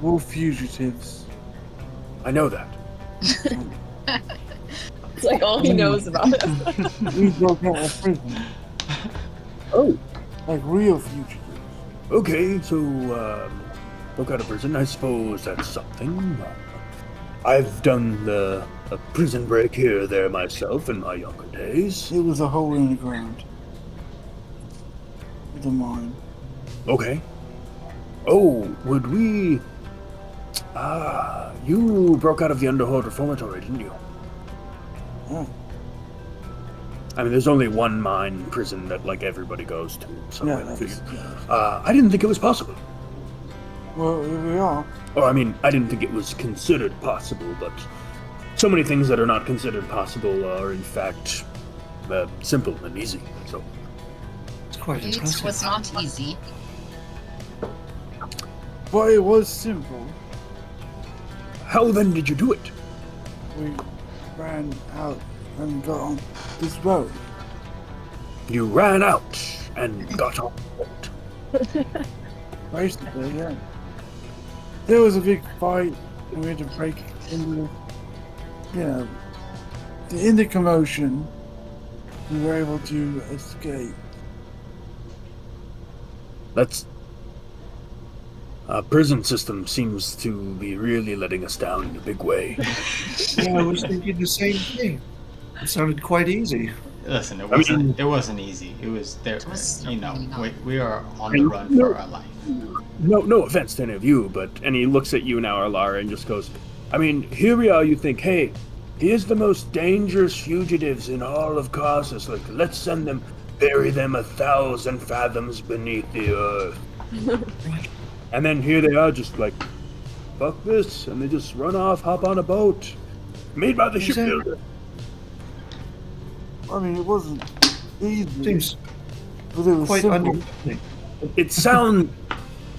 We're fugitives. I know that. It's like all he knows about it. We broke out of prison. Oh, Like real fugitives. okay, so, broke out of prison, I suppose that's something. I've done a prison break here or there myself in my younger days. It was a hole in the ground. With a mine. Okay. Oh, would we... you broke out of the Underhold Reformatory, didn't you? Yeah. I mean, there's only one mine prison that, like, everybody goes to, so Yeah, I figured. that's- I didn't think it was possible. Well, here we are. Or, I mean, I didn't think it was considered possible, but so many things that are not considered possible are, in fact, simple and easy, so... It's quite It impressive. was not easy. But it was simple. How then did you do it? We ran out and got on this road. You ran out and got on board. Basically, yeah. There was a big fight, and we had to break into in the commotion, we were able to escape. That's... prison system seems to be really letting us down in a big way. Yeah, I was thinking the same thing. It sounded quite easy. Listen, I mean- it wasn't easy. It was there. It was You know, certainly not. we are on the run for our life. No offense to any of you, but... And he looks at you now, Alara, and just goes, I mean, here we are, you think, hey, here's the most dangerous fugitives in all of Caucasus. Like, let's send them, bury them 1,000 fathoms beneath the earth. And then here they are, just like, fuck this, and they just run off, hop on a boat. Made by the shipbuilder. I mean, it wasn't easy, Seems but it was quite simple. underwhelming. It sounds,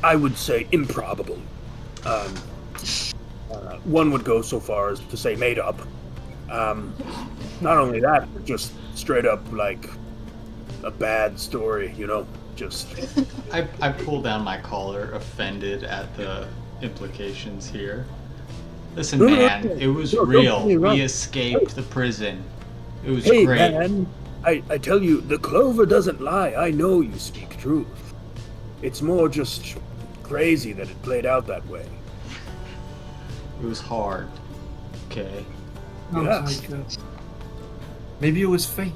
I would say, improbable. One would go so far as to say made up. Not only that, but just straight up like a bad story, you know? Just I pull down my collar, offended at the implications here. Listen, No, no, man, no. it was No, don't real. get me wrong. We escaped the prison. It was hey, great. man, I tell you, the clover doesn't lie. I know you speak truth. It's more just crazy that it played out that way. It was hard. Okay. Sounds like, maybe it was fate.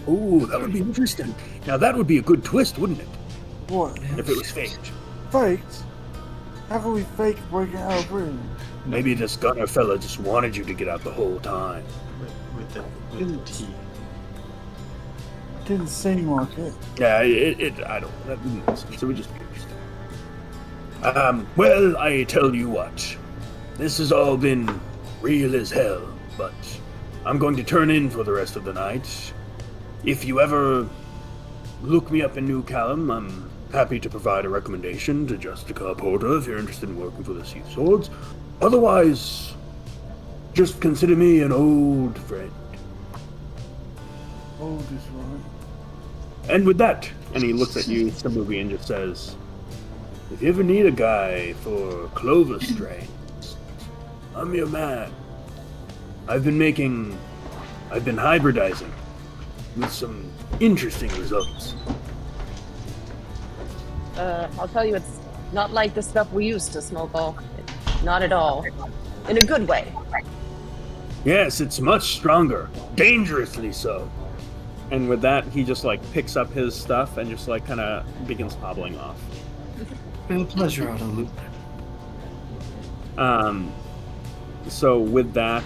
Ooh, that would be interesting. Now that would be a good twist, wouldn't it? What? If it was fate. Faked? How can we fake breaking out of prison? Maybe this gunner fella just wanted you to get out the whole time. With the tea. Didn't seem like it. Yeah, I don't, that wouldn't make sense. It would just be interesting. Well, I tell you what. This has all been real as hell, but I'm going to turn in for the rest of the night. If you ever look me up in New Callum, I'm happy to provide a recommendation to Justica Porter if you're interested in working for the Sea Swords. Otherwise, just consider me an old friend. Oldest one. And with that, and he looks at you, Samugi, and just says, if you ever need a guy for clover strains, I'm your man. I've been hybridizing with some interesting results. I'll tell you, it's not like the stuff we used to smoke all. Not at all. In a good way. Yes, it's much stronger. Dangerously so. And with that, he just like picks up his stuff and just like kind of begins hobbling off. Been a pleasure, Otto Luke. So with that,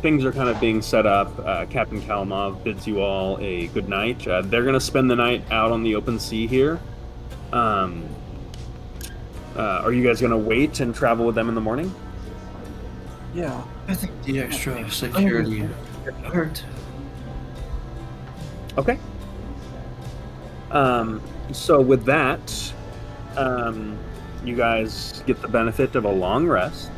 things are kind of being set up. Captain Kalimov bids you all a good night. They're going to spend the night out on the open sea here. Are you guys going to wait and travel with them in the morning? Yeah. I think the extra security hurt. Okay. So with that, you guys get the benefit of a long rest.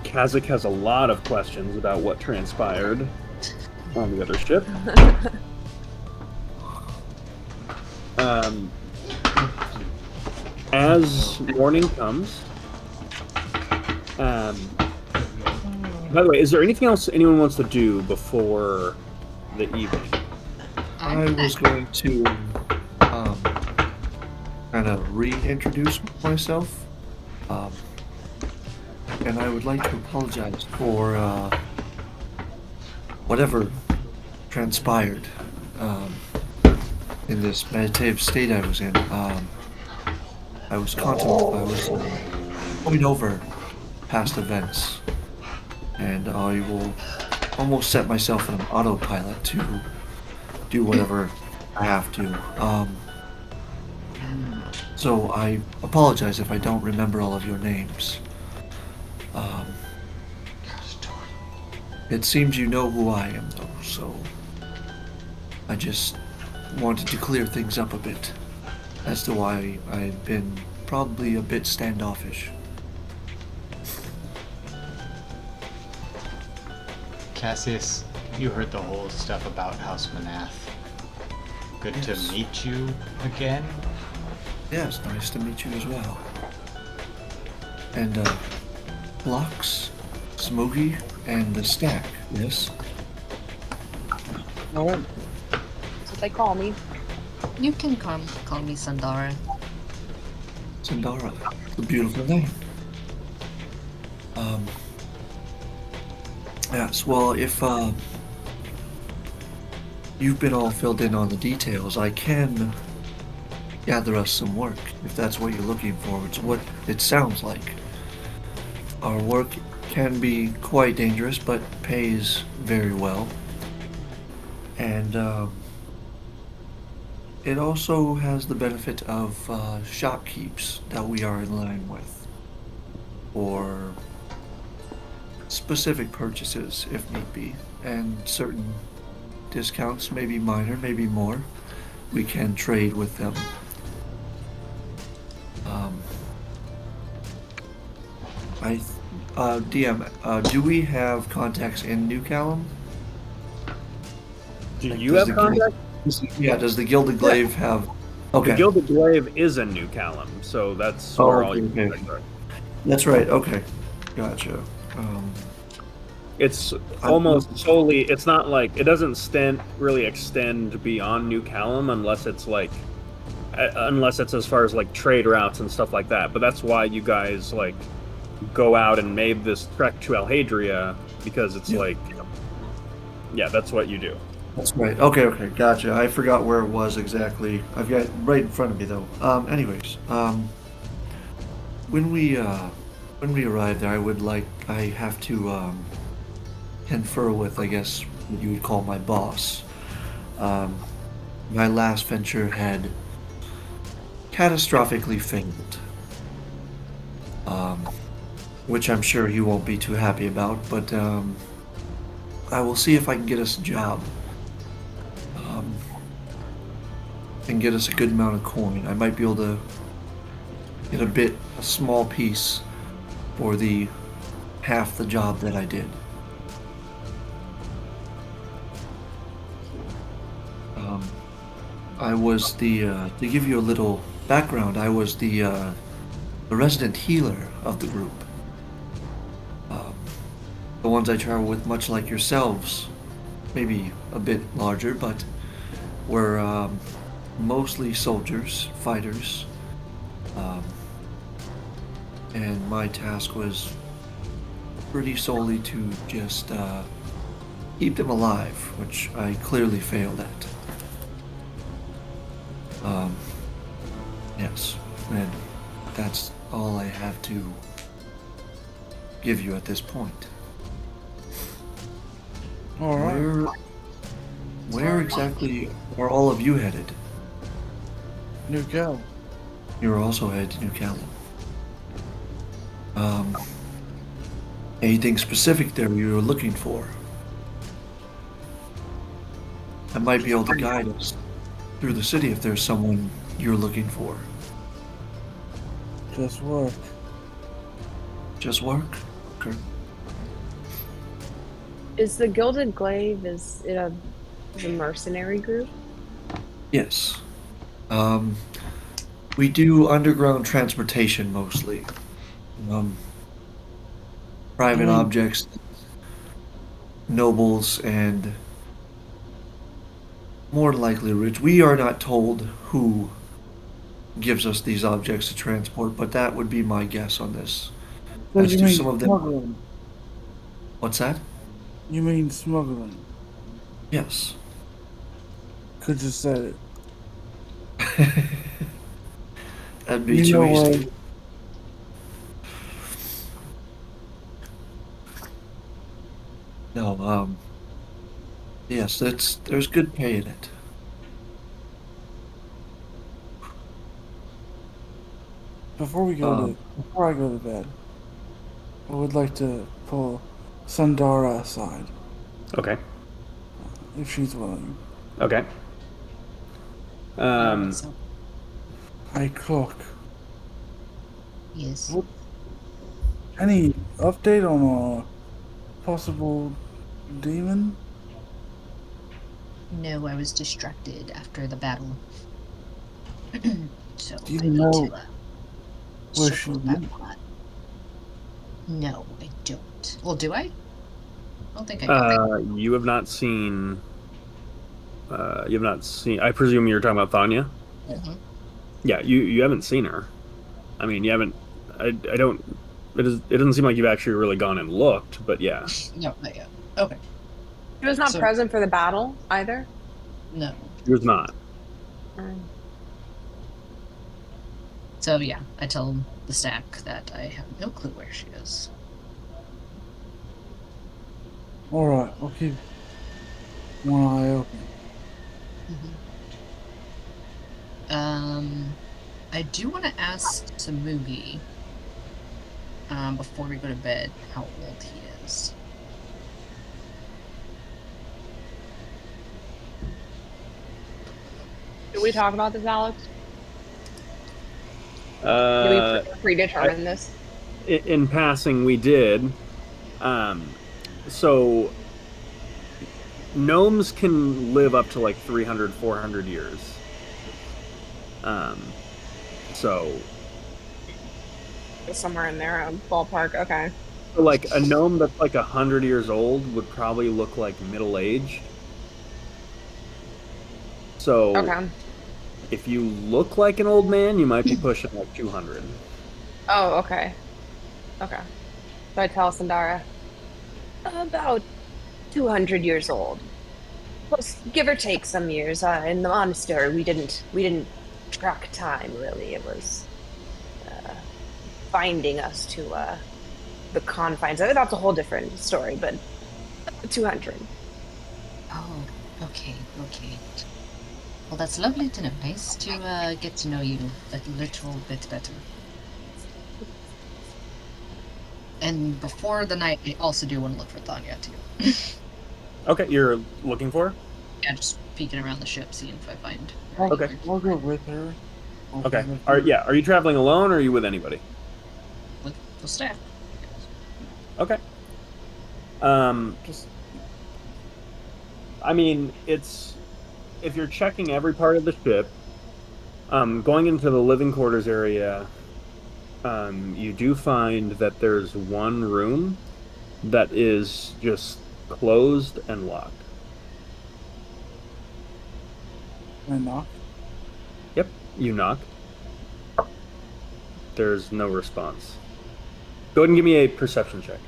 Kazakh has a lot of questions about what transpired on the other ship. As morning comes, by the way, is there anything else anyone wants to do before the evening? I was going to kind of reintroduce myself, and I would like to apologize for whatever transpired in this meditative state I was in. I was going over past events, and I will almost set myself on an autopilot to do whatever I have to. So I apologize if I don't remember all of your names. It seems you know who I am, though, so I just wanted to clear things up a bit as to why I've been probably a bit standoffish. Cassius, you heard the whole stuff about House Manath. Good Yes. to meet you again. Yes, nice to meet you as well. And, Lux, Smokey, and the Stack, yes? That's what they call me. You can call me Sandara. Sandara, it's a beautiful name. Yes, well, if, you've been all filled in on the details, I can gather us some work, if that's what you're looking for. It's what it sounds like. Our work can be quite dangerous, but pays very well. And, it also has the benefit of shopkeeps that we are in line with, or specific purchases if need be, and certain discounts, maybe minor, maybe more. We can trade with them. DM, do we have contacts in New Callum? Do Like, you does have the guild- contact? Yeah, does the Gilded Glaive have... Okay. The Gilded Glaive is in New Callum, so that's Oh, where all your okay. contacts are. That's right, okay. Gotcha. It's almost solely. It's not like it doesn't really extend beyond New Callum unless it's like, unless it's as far as like trade routes and stuff like that. But that's why you guys like go out and made this trek to Alhadria, because it's Yeah. like, yeah, that's what you do. That's right. Okay, gotcha. I forgot where it was exactly. I've got it right in front of me though. When we arrive there, I have to confer with, I guess, what you would call my boss. My last venture had catastrophically failed. Which I'm sure he won't be too happy about, but I will see if I can get us a job. And get us a good amount of coin. I might be able to get a small piece for the half the job that I did. I was to give you a little background, I was the resident healer of the group. Um, the ones I travel with, much like yourselves, maybe a bit larger, but were mostly soldiers, fighters. Um, and my task was pretty solely to just keep them alive, which I clearly failed at. Yes, and that's all I have to give you at this point. All right. Where exactly are all of you headed? New Cal. You're also headed to New Callum. Anything specific there you're looking for? I might be able to guide us through the city if there's someone you're looking for. Just work. Just work? Okay. Is the Gilded Glaive is it a mercenary group? Yes. We do underground transportation mostly. Private objects, nobles, and more than likely rich. We are not told who gives us these objects to transport, but that would be my guess on this. What As do you to mean some of them. smuggling? What's that? You mean smuggling? Yes. Could just said That'd be it. You too know easy. what? No, yes, there's good pay in it. Before I go to bed, I would like to pull Sandara aside, Okay. if she's willing. Okay. So, I cook. yes. What? Any update on a possible demon? No, I was distracted after the battle. So Do you I need know to where circle she back went? on that. No, I don't. Well, do I? I don't think I do. You have not seen. You have not seen. I presume you're talking about Thanya. Mhm. Yeah, you haven't seen her. I mean, you haven't. I don't. It doesn't seem like you've actually really gone and looked, but yeah. No, not yet. Okay. She was not So- present for the battle either. No. She was not. So yeah, I tell the stack that I have no clue where she is. Alright, I'll keep one eye open. I do want to ask Samugi, before we go to bed, how old he is. Did we talk about this, Alex? Did Uh, we predetermine this? in passing, we did. So gnomes can live up to like 300, 400 years. So Somewhere in there, a ballpark. Okay. like a gnome that's like 100 years old would probably look like middle aged. So Okay. if you look like an old man, you might be pushing like 200. Oh, okay. Okay. So I tell Sandara, about 200 years old. Plus, give or take some years. In the monastery, we didn't track time really. It was finding us to the confines of it. That's a whole different story, but 200. Oh, okay. Well, that's lovely to know. Nice to get to know you a little bit better. And before the night, I also do want to look for Thanya too. Okay, you're looking for her? Yeah, just peeking around the ship, seeing if I find. Okay. I'll go with her. Okay. Are you traveling alone or are you with anybody? With the staff. Okay. Just I mean, it's if you're checking every part of the ship, going into the living quarters area, you do find that there's one room that is just closed and locked. a knock. Yep, you knock. There's no response. Go ahead and give me a perception check.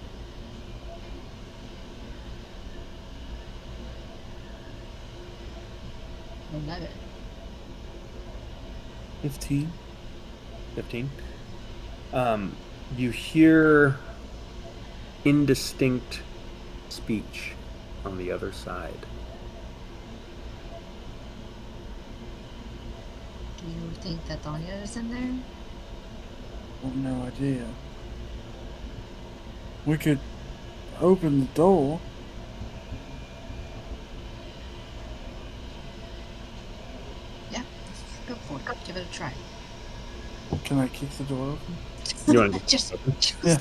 11. 15. 15. You hear indistinct speech on the other side. Do you think that Danya is in there? I have no idea. We could open the door. Yeah, go for it. Give it a try. Can I kick the door open? You want to just Yeah.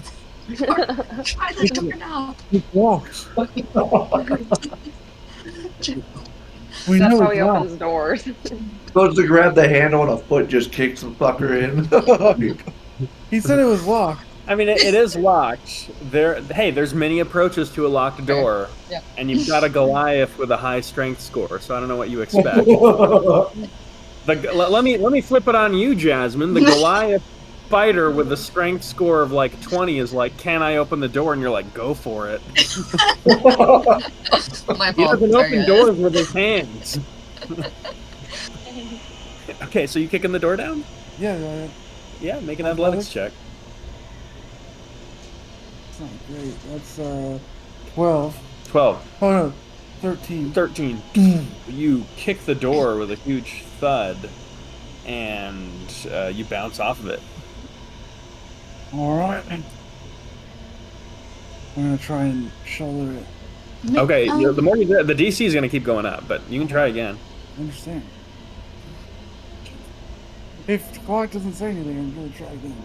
try the door now. It walks. We That's know how it's he locked. opens doors. Goes to grab the handle and a foot just kicks the fucker in. He said it was locked. I mean, it is locked. There's many approaches to a locked door, Yeah. and you've got a Goliath with a high strength score. So I don't know what you expect. Let me flip it on you, Jasmine. The Goliath fighter with a strength score of like 20 is like, "Can I open the door?" And you're like, "Go for it." My He fault. doesn't Sorry, open guys. doors with his hands. Okay, so you kicking the door down? Yeah, Yeah, make an athletics check. that's not great. That's 12. 12. Oh no, 13. 13. You kick the door with a huge thud, and you bounce off of it. Alright. I'm gonna try and shoulder it. Okay, the more you do it, the DC is going to keep going up, but you can try again. I understand. If Clark doesn't say anything, I'm gonna try again.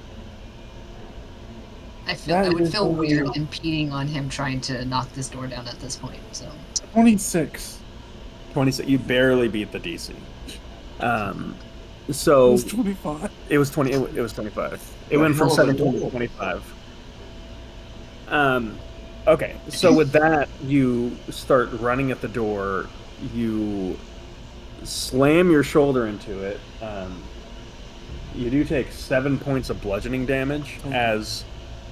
I would is feel over weird here. impeding on him trying to knock this door down at this point. So 26. 26. You barely beat the DC. It So was 25. it was 20. It was 25. It Yeah, went from hell of a 17 to goal. 25. Okay, so with that, you start running at the door. You slam your shoulder into it. You do take 7 points of bludgeoning damage, as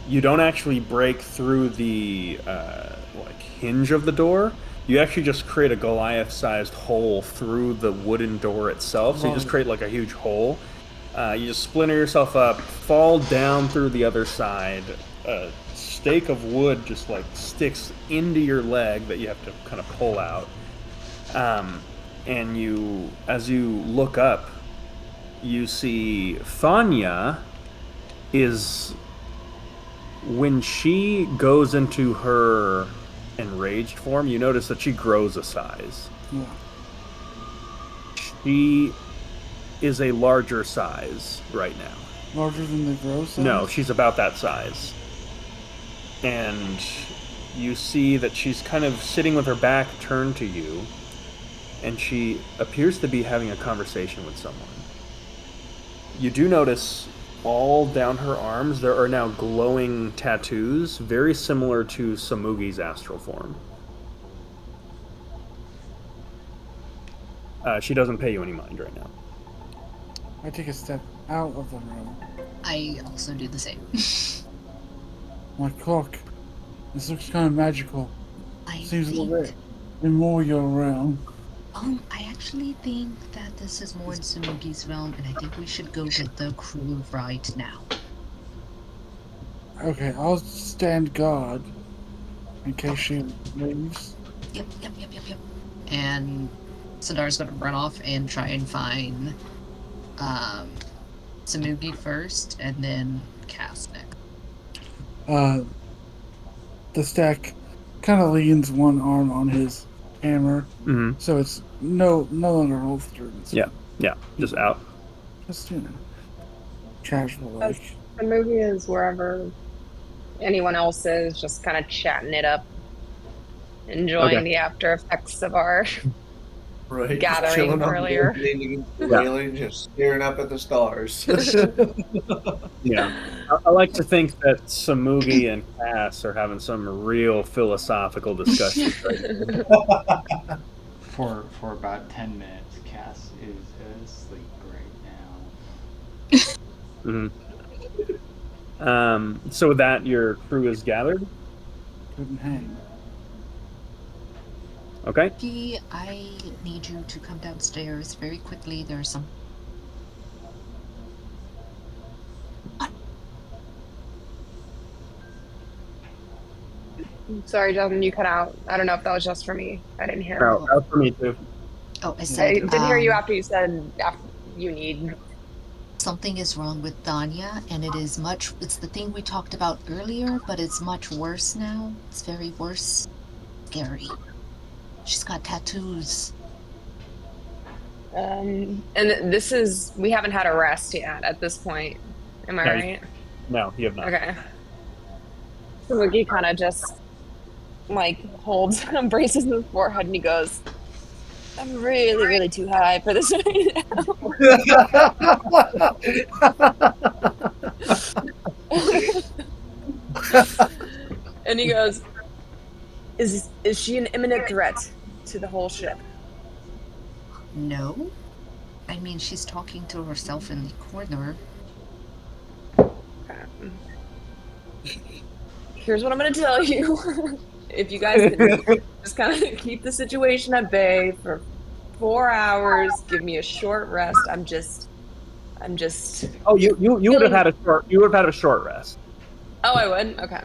you don't actually break through the hinge of the door. You actually just create a Goliath-sized hole through the wooden door itself. So you just create like a huge hole. You just splinter yourself up, fall down through the other side. A stake of wood just like sticks into your leg that you have to kind of pull out. And you, as you look up, you see Thanya is, when she goes into her enraged form, you notice that she grows a size. Yeah. She is a larger size right now. Larger than the gross size? No, she's about that size. And you see that she's kind of sitting with her back turned to you, and she appears to be having a conversation with someone. You do notice all down her arms there are now glowing tattoos, very similar to Samugi's astral form. She doesn't pay you any mind right now. I take a step out of the room. I also do the same. My clock. This looks kind of magical. I Seems a think, little bit. And more you're around. I actually think that this is more in Samugi's realm, and I think we should go get the crew right now. Okay, I'll stand guard in case she leaves. Yep. And Sadar's gonna run off and try and find Samugi first, and then Cass next. The stack kind of leans one arm on his hammer, Mm-hmm. so it's no longer holstered. Yeah, just out. Just, casual like. The movie is wherever anyone else is, just kind of chatting it up, enjoying Okay. the after effects of our Right? Just gathering chilling on the earlier. bed, leaning against the Yeah. railing, just staring up at the stars. Yeah. I like to think that Samugi and Cass are having some real philosophical discussion. For about 10 minutes, Cass is asleep right now. So with that, your crew is gathered. Couldn't hang. Okay. Vicky, I need you to come downstairs very quickly. There's some. Sorry, Jonathan, you cut out. I don't know if that was just for me. I didn't hear. No, that was for me too. Oh, I I said. didn't hear you after you said you need. Something is wrong with Danya, and it is much. It's the thing we talked about earlier, but it's much worse now. It's very worse. Scary. She's got tattoos. And this is, we haven't had a rest yet at this point. Am I No, right? No, you have not. Okay. So Wookie kind of just like holds, braces his forehead, and he goes, "I'm really, really too high for this right now." And he goes, "Is she an imminent threat to the whole ship?" No. I mean, she's talking to herself in the corner. Here's what I'm going to tell you. If you guys can just kind of keep the situation at bay for 4 hours, give me a short rest. I'm just. Oh, you would have had a short rest. Oh, I would. Okay.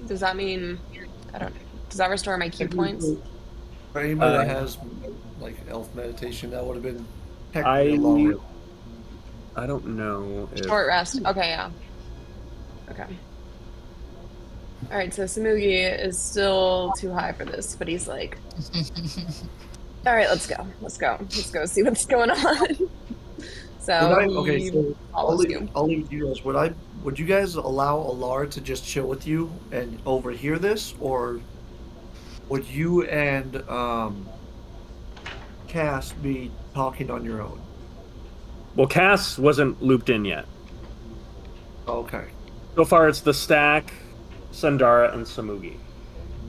Does that mean? I don't know. Does that restore my key points? For anybody that has like elf meditation, that would have been technically I a long rest. I don't know if Short rest. Okay, yeah. Okay. All right. So Samugi is still too high for this, but he's like, "All right, let's go. Let's see what's going on." So Okay, he so follows you. I'll leave you guys. Would you guys allow Alar to just chill with you and overhear this, or would you and Cass be talking on your own? Well, Cass wasn't looped in yet. Okay. So far, it's the Stack, Sundara, and Samugi.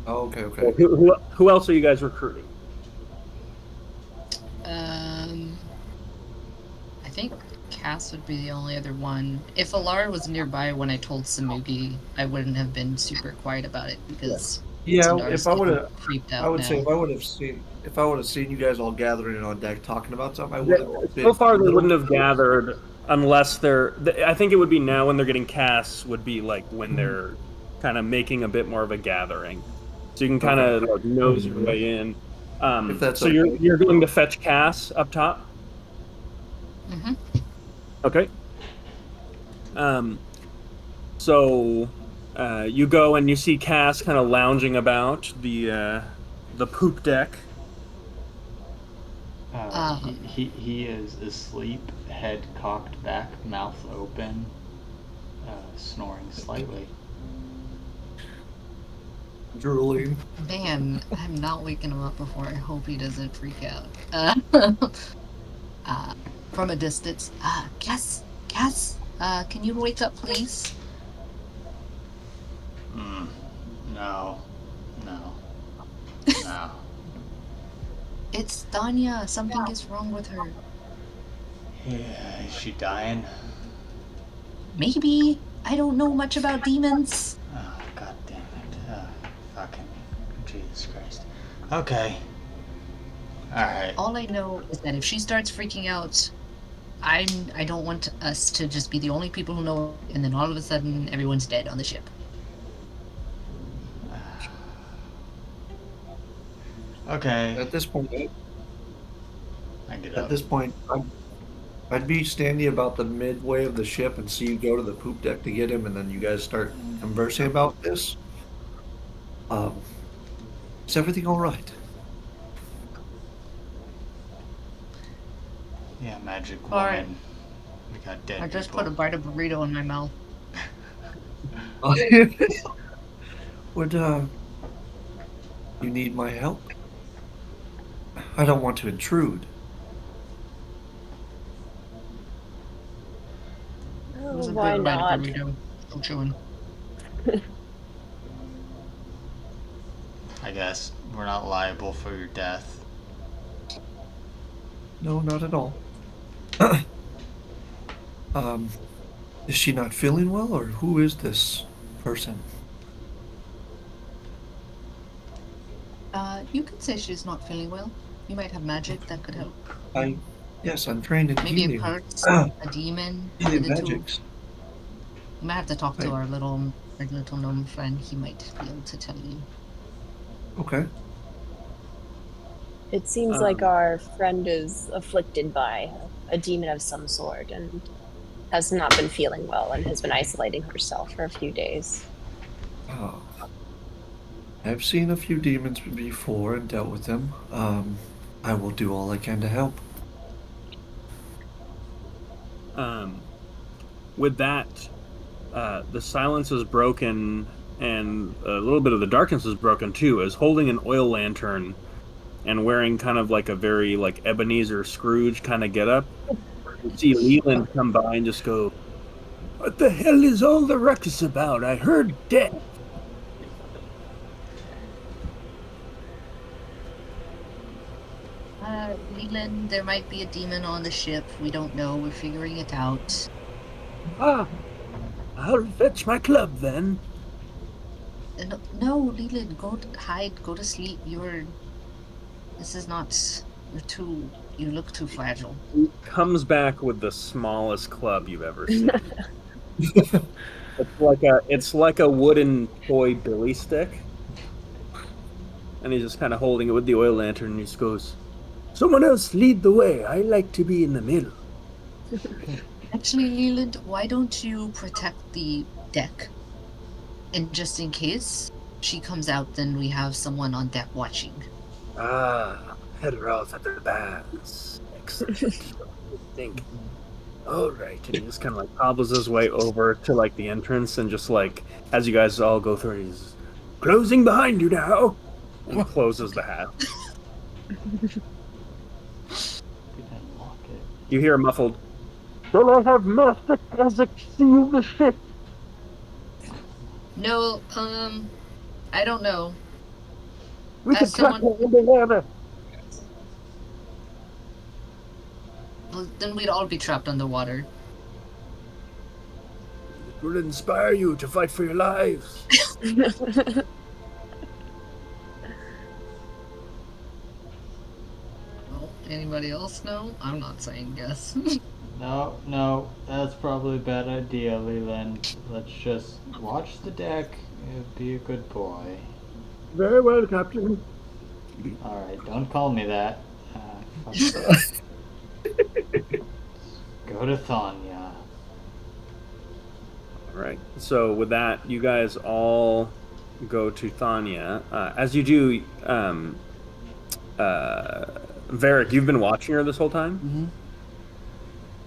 Okay. Who else are you guys recruiting? I think Cass would be the only other one. If Alara was nearby when I told Samugi, I wouldn't have been super quiet about it because Yeah, Sundara's if I would getting have, creeped out I would now. say if I would have seen you guys all gathering on deck talking about something, I would have been So far, they a little- wouldn't have gathered unless they're. I think it would be now when they're getting Cass would be like when they're kind of making a bit more of a gathering, so you can kind of like nose your way in. If that's so okay. you're going to fetch Cass up top. Mhm. Okay. So you go and you see Cass kind of lounging about the poop deck. He is asleep, head cocked back, mouth open, snoring slightly. drooling. Man, I'm not waking him up before. I hope he doesn't freak out. From a distance, Cass, can you wake up, please? No. It's Danya. Something is wrong with her. Yeah, is she dying? Maybe. I don't know much about demons. Oh, god damn it. Fucking Jesus Christ. Okay. Alright. All I know is that if she starts freaking out, I don't want us to just be the only people who know, and then all of a sudden everyone's dead on the ship. Okay. At this point, I get up. I'd be standing about the midway of the ship and see you go to the poop deck to get him, and then you guys start conversing about this. Is everything all right? got magic Alright. woman. We got dead I just people. put a bite of burrito in my mouth. Would you need my help? I don't want to intrude. It Oh, was a why good bite not? of burrito. Still chewing. I guess we're not liable for your death. No, not at all. Is she not feeling well, or who is this person? You could say she's not feeling well. You might have magic that could help. Yes, I'm trained in Maybe healing. a curse, a demon, Healing one of the two. magics. You might have to talk to Right. our little gnome friend. He might be able to tell you. Okay. It seems like our friend is afflicted by a demon of some sort and has not been feeling well and has been isolating herself for a few days. I've seen a few demons before and dealt with them. I will do all I can to help. With that, the silence is broken, and a little bit of the darkness is broken too, as holding an oil lantern and wearing kind of like a very like Ebenezer Scrooge kind of getup. You see Leland come by and just go, What the hell is all the ruckus about? I heard death. Leland, there might be a demon on the ship. We don't know. We're figuring it out. Ah, I'll fetch my club then. No, Leland, go hide, go to sleep. This is not. You look too fragile. comes back with the smallest club you've ever seen. It's like a wooden toy billy stick. And he's just kind of holding it with the oil lantern, and he just goes, Someone else lead the way. I like to be in the middle. Actually, Leland, why don't you protect the deck? And just in case she comes out, then we have someone on deck watching. Ah, header off at the bands. Excellent. think. All right. And he just kind of like hobbles his way over to like the entrance, and just like, as you guys all go through, he's Closing behind you now. and closes the hatch. You hear a muffled, Shall I have Master Kazakh seal the ship? No, I don't know. We can As track someone- her underwater. Well, then we'd all be trapped underwater. It will inspire you to fight for your lives. Well, anybody else know? I'm not saying yes. No, that's probably a bad idea, Leland. Let's just watch the deck and be a good boy. Very well, Captain. Alright, don't call me that. Fuck Go to Thanya. Alright, so with that, you guys all go to Thanya. As you do, Varric, you've been watching her this whole time?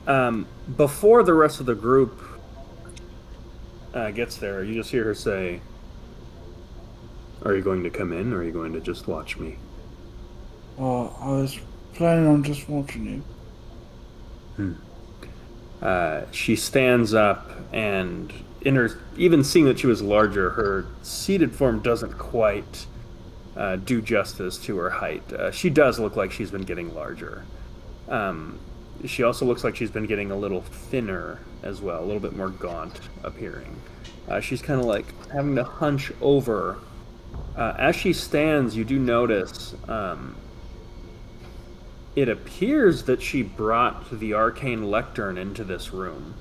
Mm-hmm. Before the rest of the group gets there, you just hear her say, "Are you going to come in, or are you going to just watch me?" I was planning on just watching you. She stands up, and even seeing that she was larger, her seated form doesn't quite do justice to her height. She does look like she's been getting larger. She also looks like she's been getting a little thinner as well, a little bit more gaunt appearing. She's kind of like having to hunch over. As she stands, you do notice it appears that she brought the arcane lectern into this room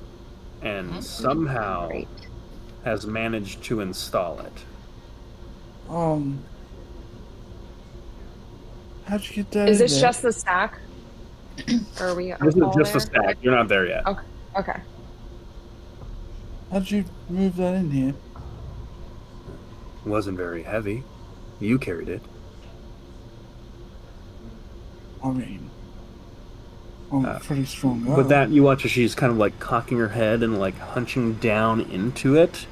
and somehow Great. has managed to install it. How'd you get that Is in this there? just the stack? Or are we This is all just a there? stack. You're not there yet. Okay. How'd you move that in here? Wasn't very heavy. You carried it. I mean, Oh, pretty strong. With that, you watch as she's kind of like cocking her head and like hunching down into it.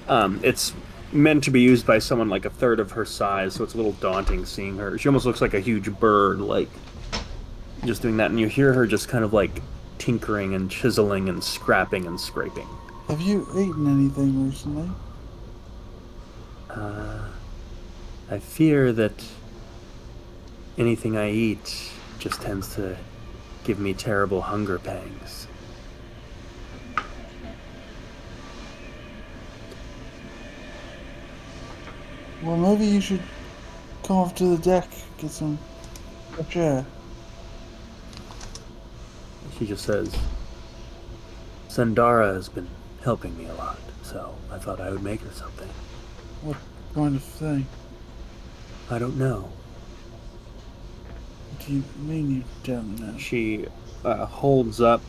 It's meant to be used by someone like a third of her size, so it's a little daunting seeing her. She almost looks like a huge bird, like just doing that, and you hear her just kind of like tinkering and chiseling and scrapping and scraping. Have you eaten anything recently? I fear that anything I eat just tends to give me terrible hunger pangs. Well, maybe you should come off to the deck, get some fresh air. She just says, Sandara has been helping me a lot, so I thought I would make her something. What kind of thing? I don't know. What do you mean you don't know? She holds up.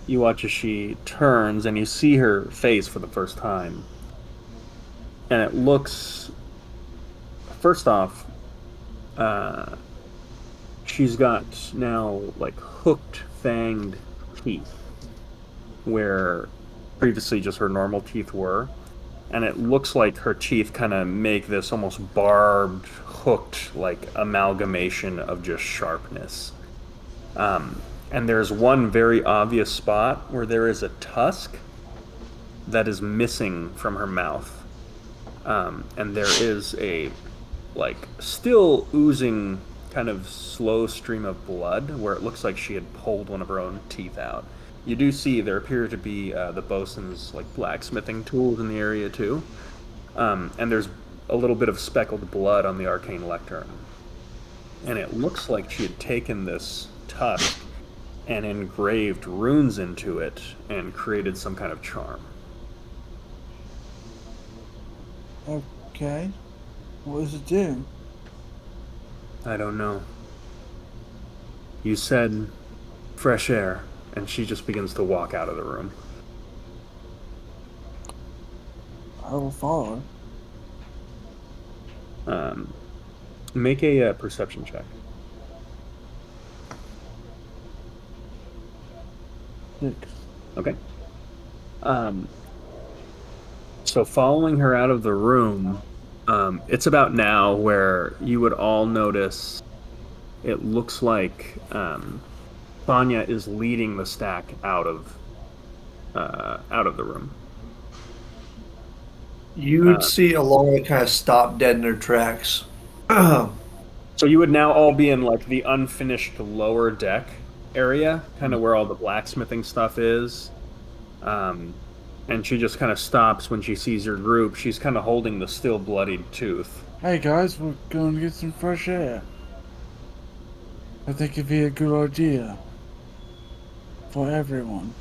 You watch as she turns, and you see her face for the first time. And it looks. First off, she's got now like hooked, fanged teeth, where previously just her normal teeth were. And it looks like her teeth kind of make this almost barbed, hooked, like amalgamation of just sharpness. And there's one very obvious spot where there is a tusk that is missing from her mouth. And there is a, like, still oozing kind of slow stream of blood where it looks like she had pulled one of her own teeth out. You do see there appear to be the bosun's like blacksmithing tools in the area too, and there's a little bit of speckled blood on the arcane lectern. And it looks like she had taken this tusk and engraved runes into it and created some kind of charm. Okay. What does it do? I don't know. You said fresh air, and she just begins to walk out of the room. I will follow her. Make a perception check. 6. Okay. So following her out of the room, it's about now where you would all notice it looks like Thanya is leading the stack out of the room. You'd see Alora kind of stop dead in her tracks. So you would now all be in like the unfinished lower deck area, kind of where all the blacksmithing stuff is. And she just kind of stops when she sees your group. She's kind of holding the still bloodied tooth. Hey guys, we're going to get some fresh air. I think it'd be a good idea. For everyone.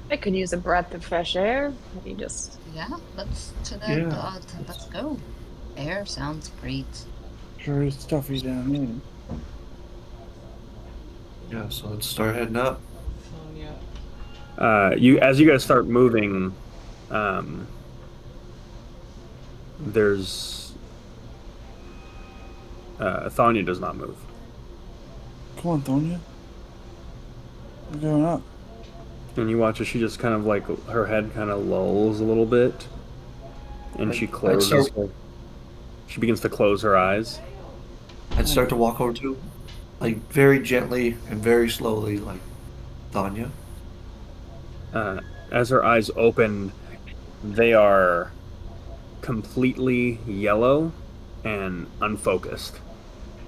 I could use a breath of fresh air. Maybe just. Yeah, let's let's go. Air sounds great. Sure is stuffy down here. Yeah, so let's start heading up. As you guys start moving, there's Thanya does not move. Come on, Thanya. We're going up. And you watch as she just kind of like her head kind of lulls a little bit, and she closes. She begins to close her eyes. I'd start to walk over to, like very gently and very slowly, like Thanya. As her eyes open, they are completely yellow and unfocused.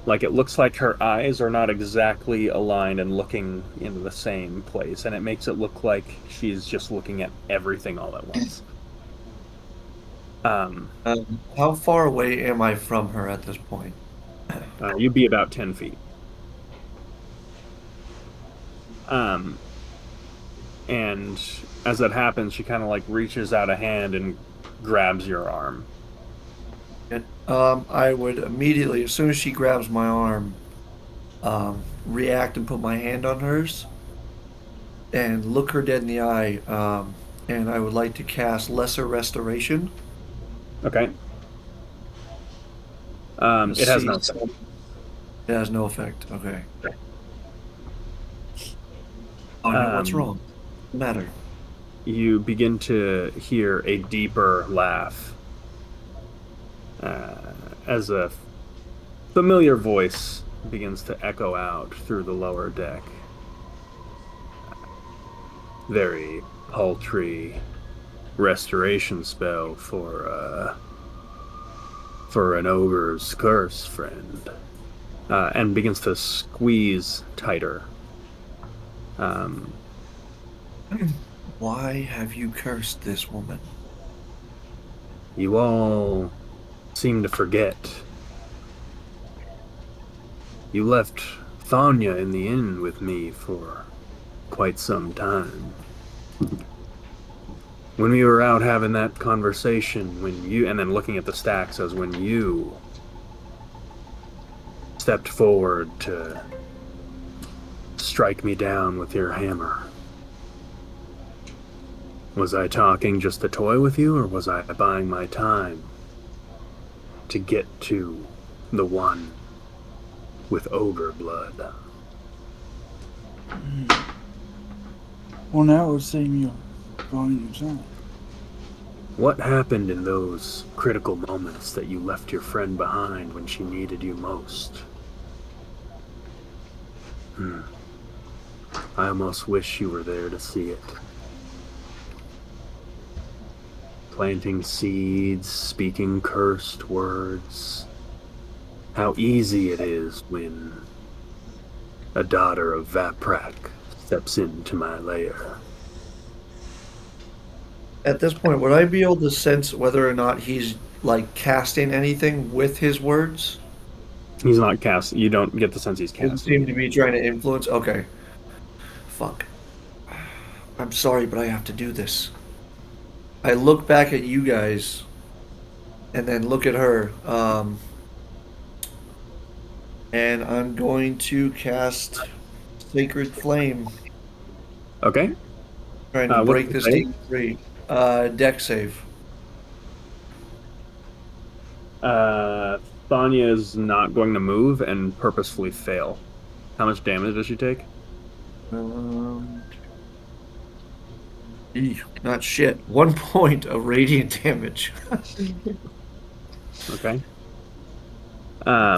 Like it looks like her eyes are not exactly aligned and looking into the same place, and it makes it look like she's just looking at everything all at once. How far away am I from her at this point? You'd be about 10 feet. And as that happens, she kind of like reaches out a hand and grabs your arm. And, I would immediately, as soon as she grabs my arm, react and put my hand on hers and look her dead in the eye. And I would like to cast Lesser Restoration. Okay. It has no effect. It has no effect. Okay. Anya, what's Um, wrong? What's the matter? You begin to hear a deeper laugh as a familiar voice begins to echo out through the lower deck. Very paltry restoration spell for an ogre's curse, friend. And begins to squeeze tighter. Why have you cursed this woman? You all seem to forget. You left Thanya in the inn with me for quite some time. When we were out having that conversation, and then looking at the stacks as when you stepped forward to strike me down with your hammer. Was I talking just to toy with you, or was I buying my time to get to the one with ogre blood? Well, now it would seem you're going your side. What happened in those critical moments that you left your friend behind when she needed you most? I almost wish you were there to see it. Planting seeds, speaking cursed words. How easy it is when a daughter of Vaprak steps into my lair. At this point, would I be able to sense whether or not he's like casting anything with his words? He's not casting. You don't get the sense he's Doesn't casting. seem to be trying to influence. Okay. Fuck. I'm sorry, but I have to do this. I look back at you guys, and then look at her. And I'm going to cast Sacred Flame, Okay. trying to What's break the this save? thing free. Deck save. Thanya is not going to move and purposefully fail. How much damage does she take? Not shit. 1 point of radiant damage. Okay.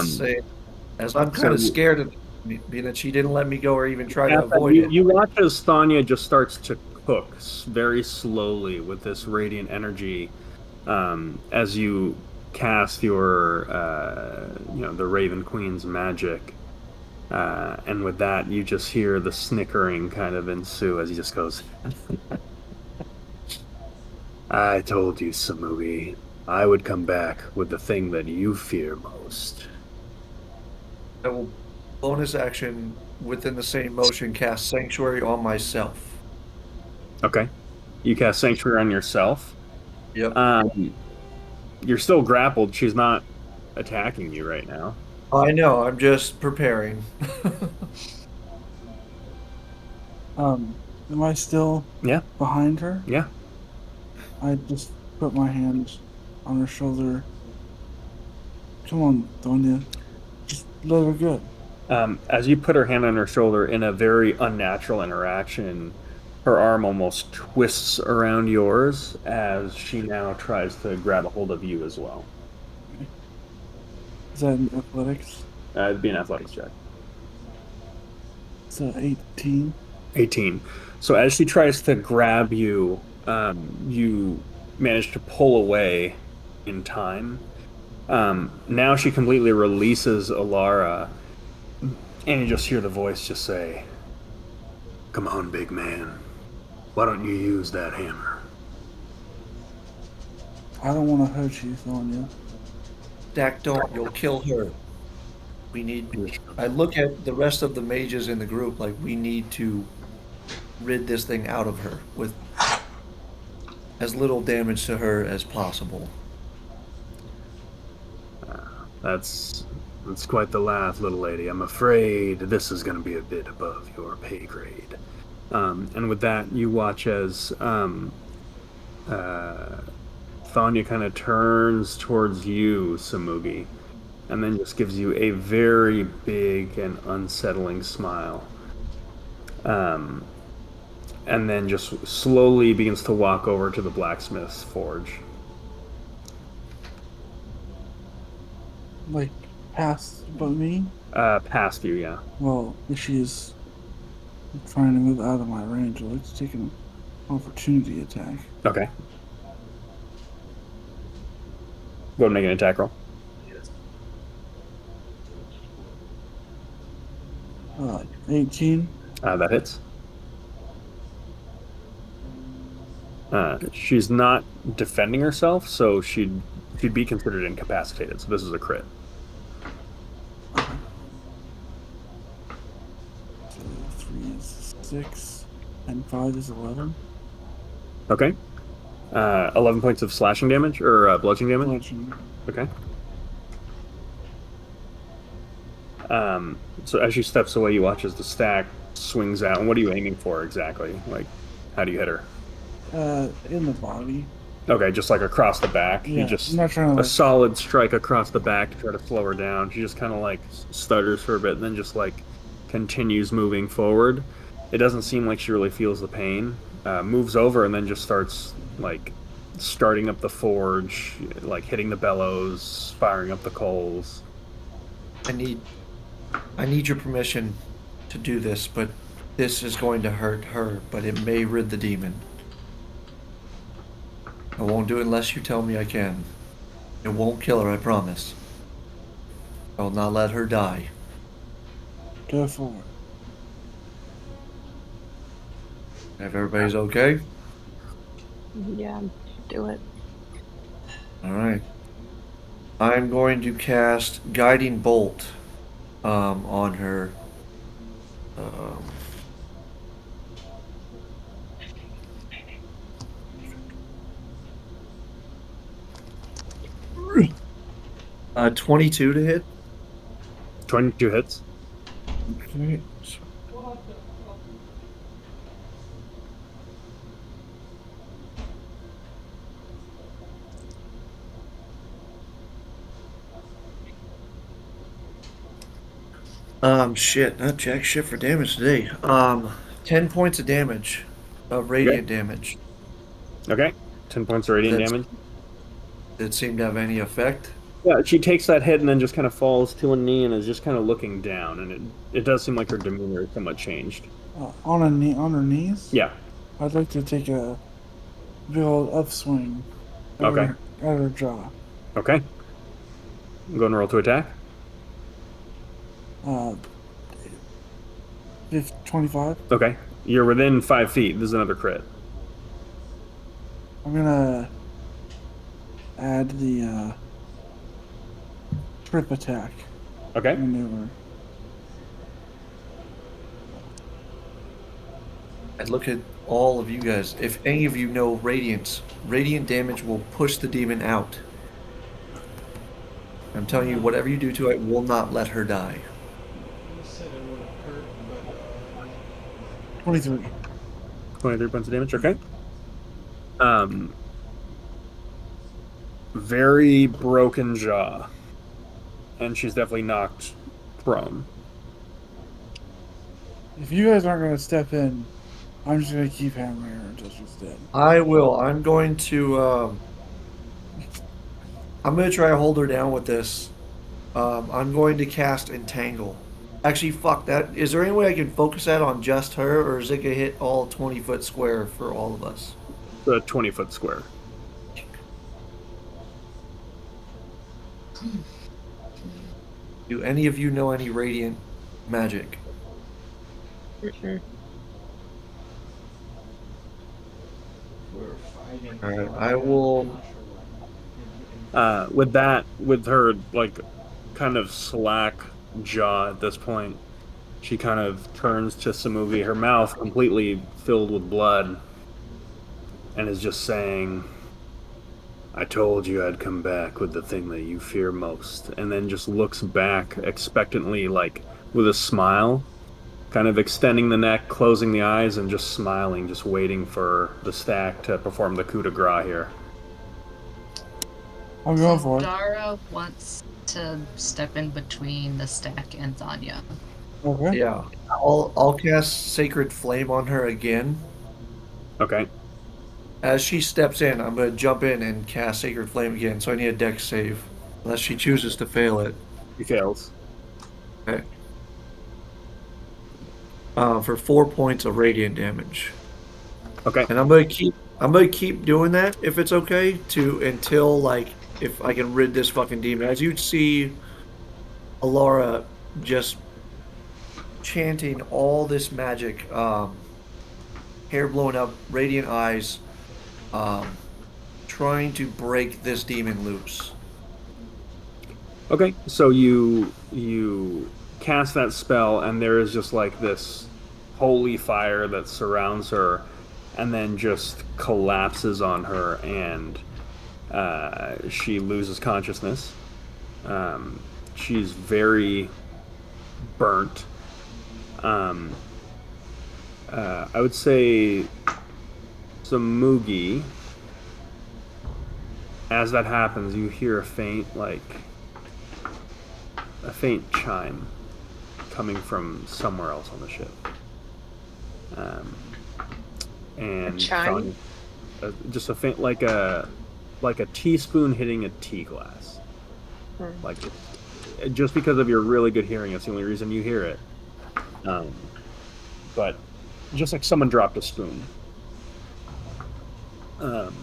Say, as I'm kind of so- scared of being that she didn't let me go or even try to Yeah, avoid you, it. you watch as Thanya just starts to cook very slowly with this radiant energy as you cast your, the Raven Queen's magic. And with that, you just hear the snickering kind of ensue as he just goes, I told you, Samui, I would come back with the thing that you fear most. I will bonus action within the same motion cast Sanctuary on myself. Okay. You cast Sanctuary on yourself. Yep. You're still grappled. She's not attacking you right now. I know, I'm just preparing. Am I still Yeah. behind her? Yeah. I just put my hands on her shoulder. Come on, Donya. Just let her go. As you put her hand on her shoulder in a very unnatural interaction, her arm almost twists around yours as she now tries to grab a hold of you as well. Is that in athletics? It'd be an athletics check. It's 18. 18. So as she tries to grab you, you manage to pull away in time. Now she completely releases Alara, and you just hear the voice just say, "Come on, big man. Why don't you use that hammer?" I don't want to hurt you, Donya. Dak, don't. You'll kill her. We need... I look at the rest of the mages in the group like we need to rid this thing out of her with as little damage to her as possible. That's quite the laugh, little lady. I'm afraid this is going to be a bit above your pay grade. And with that, you watch as Thanya kind of turns towards you, Samugi, and then just gives you a very big and unsettling smile. and then just slowly begins to walk over to the blacksmith's forge. Like, past but me? Past you, yeah. Well, if she's trying to move out of my range, I'd like to take an opportunity attack. Okay. Go and make an attack roll. 18. That hits. She's not defending herself, so she'd be considered incapacitated. So this is a crit. So 3 is 6, and 5 is 11. Okay. 11 points of slashing damage or bludgeoning damage. Bludgeoning. Okay. So as she steps away, you watch as the stack swings out. And what are you aiming for exactly? Like, how do you hit her? In the body. Okay, just like across the back. Yeah, You just I'm not trying to a solid strike across the back to try to slow her down. She just kind of like stutters for a bit, and then just like continues moving forward. It doesn't seem like she really feels the pain. Moves over and then just starts like starting up the forge, like hitting the bellows, firing up the coals. I need your permission to do this, but this is going to hurt her, but it may rid the demon. I won't do it unless you tell me I can. It won't kill her, I promise. I will not let her die. Go for it. If everybody's okay? Yeah, do it. Alright. I'm going to cast Guiding Bolt on her. Um, 22 to hit. 22 hits. Okay. Shit, not jack shit for damage today. 10 points of damage, of radiant damage. Okay. 10 points of radiant That's- damage. Did it seem to have any effect? Yeah, she takes that hit and then just kind of falls to a knee and is just kind of looking down, and it does seem like her demeanor is somewhat changed. On her knees? Yeah. I'd like to take a big old upswing at Okay. her jaw. Okay. I'm going to roll to attack. 25. Okay. You're within 5 feet. This is another crit. I'm gonna add the trip attack Okay. maneuver. And look at all of you guys. If any of you know radiant damage will push the demon out. I'm telling you, whatever you do to it will not let her die. 23. 23 points of damage. Okay. Very broken jaw. And she's definitely knocked prone. If you guys aren't gonna step in, I'm just gonna keep hammering her until she's dead. I will. I'm going to try to hold her down with this. I'm going to cast Entangle. Actually, fuck that. Is there any way I can focus that on just her, or is it gonna hit all 20-foot square for all of us? The 20-foot square. Do any of you know any radiant magic? Mm-mm. Alright, I will. With her like kind of slack jaw at this point, she kind of turns to Samuvi, her mouth completely filled with blood, and is just saying, "I told you I'd come back with the thing that you fear most," and then just looks back expectantly, like with a smile, kind of extending the neck, closing the eyes, and just smiling, just waiting for the stack to perform the coup de grace here. I'm going for it. Dara wants to step in between the stack and Thanya. Okay. Yeah. I'll cast Sacred Flame on her again. Okay. As she steps in, I'm going to jump in and cast Sacred Flame again, so I need a dex save. Unless she chooses to fail it. He fails. Okay. For 4 points of radiant damage. Okay. And I'm gonna keep doing that if it's okay until like if I can rid this fucking demon. As you'd see Alara just chanting all this magic, hair blowing up, radiant eyes, trying to break this demon loose. Okay. So you cast that spell, and there is just like this holy fire that surrounds her, and then just collapses on her, and she loses consciousness. She's very burnt. I would say Samugi, as that happens, you hear a faint chime coming from somewhere else on the ship. And chime? just a faint, like a teaspoon hitting a tea glass. Like, just because of your really good hearing, it's the only reason you hear it. But just like someone dropped a spoon. And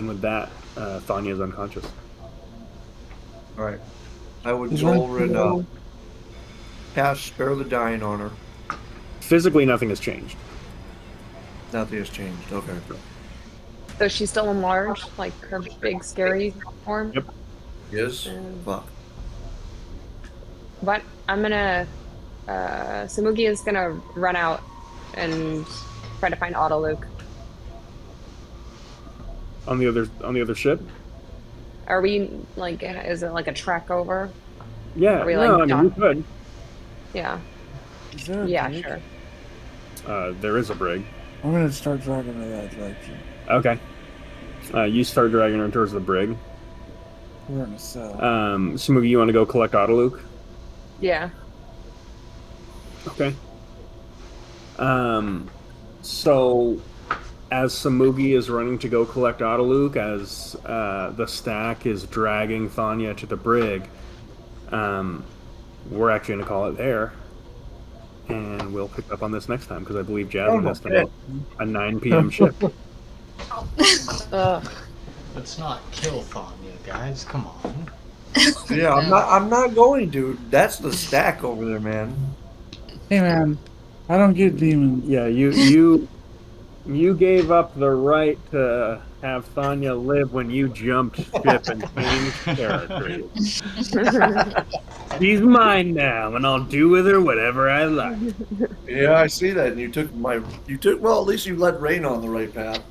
with that, Thanya is unconscious. All right. I would go over and cast Spare the Dying on her. Physically, nothing has changed. Nothing has changed. Okay. So she's still enlarged, like her big scary form. Yep. Yes. Fuck. But I'm gonna. Samugi is gonna run out and try to find Autoluke. On the other ship. Are we like? Is it like a trek over? Yeah. Are we, No, like, I mean, we could. Yeah. Is there a Yeah. bridge? Sure. There is a brig. I'm gonna start dragging her that direction. Okay. You start dragging her towards the brig. We're in a cell. Samugi, you want to go collect Autoluke? Yeah. Okay. So, as Samugi is running to go collect Autoluke, as the stack is dragging Thanya to the brig, we're actually going to call it there. And we'll pick up on this next time, because I believe Jasmine has to make a 9 p.m. shift. Let's not kill Thanya, guys. Come on. Yeah, I'm not going, dude. That's the stack over there, man. Hey man, I don't get demons. Yeah, you gave up the right to have Thanya live when you jumped ship and changed characters. She's mine now, and I'll do with her whatever I like. Yeah, I see that. And well, at least you led Rain on the right path.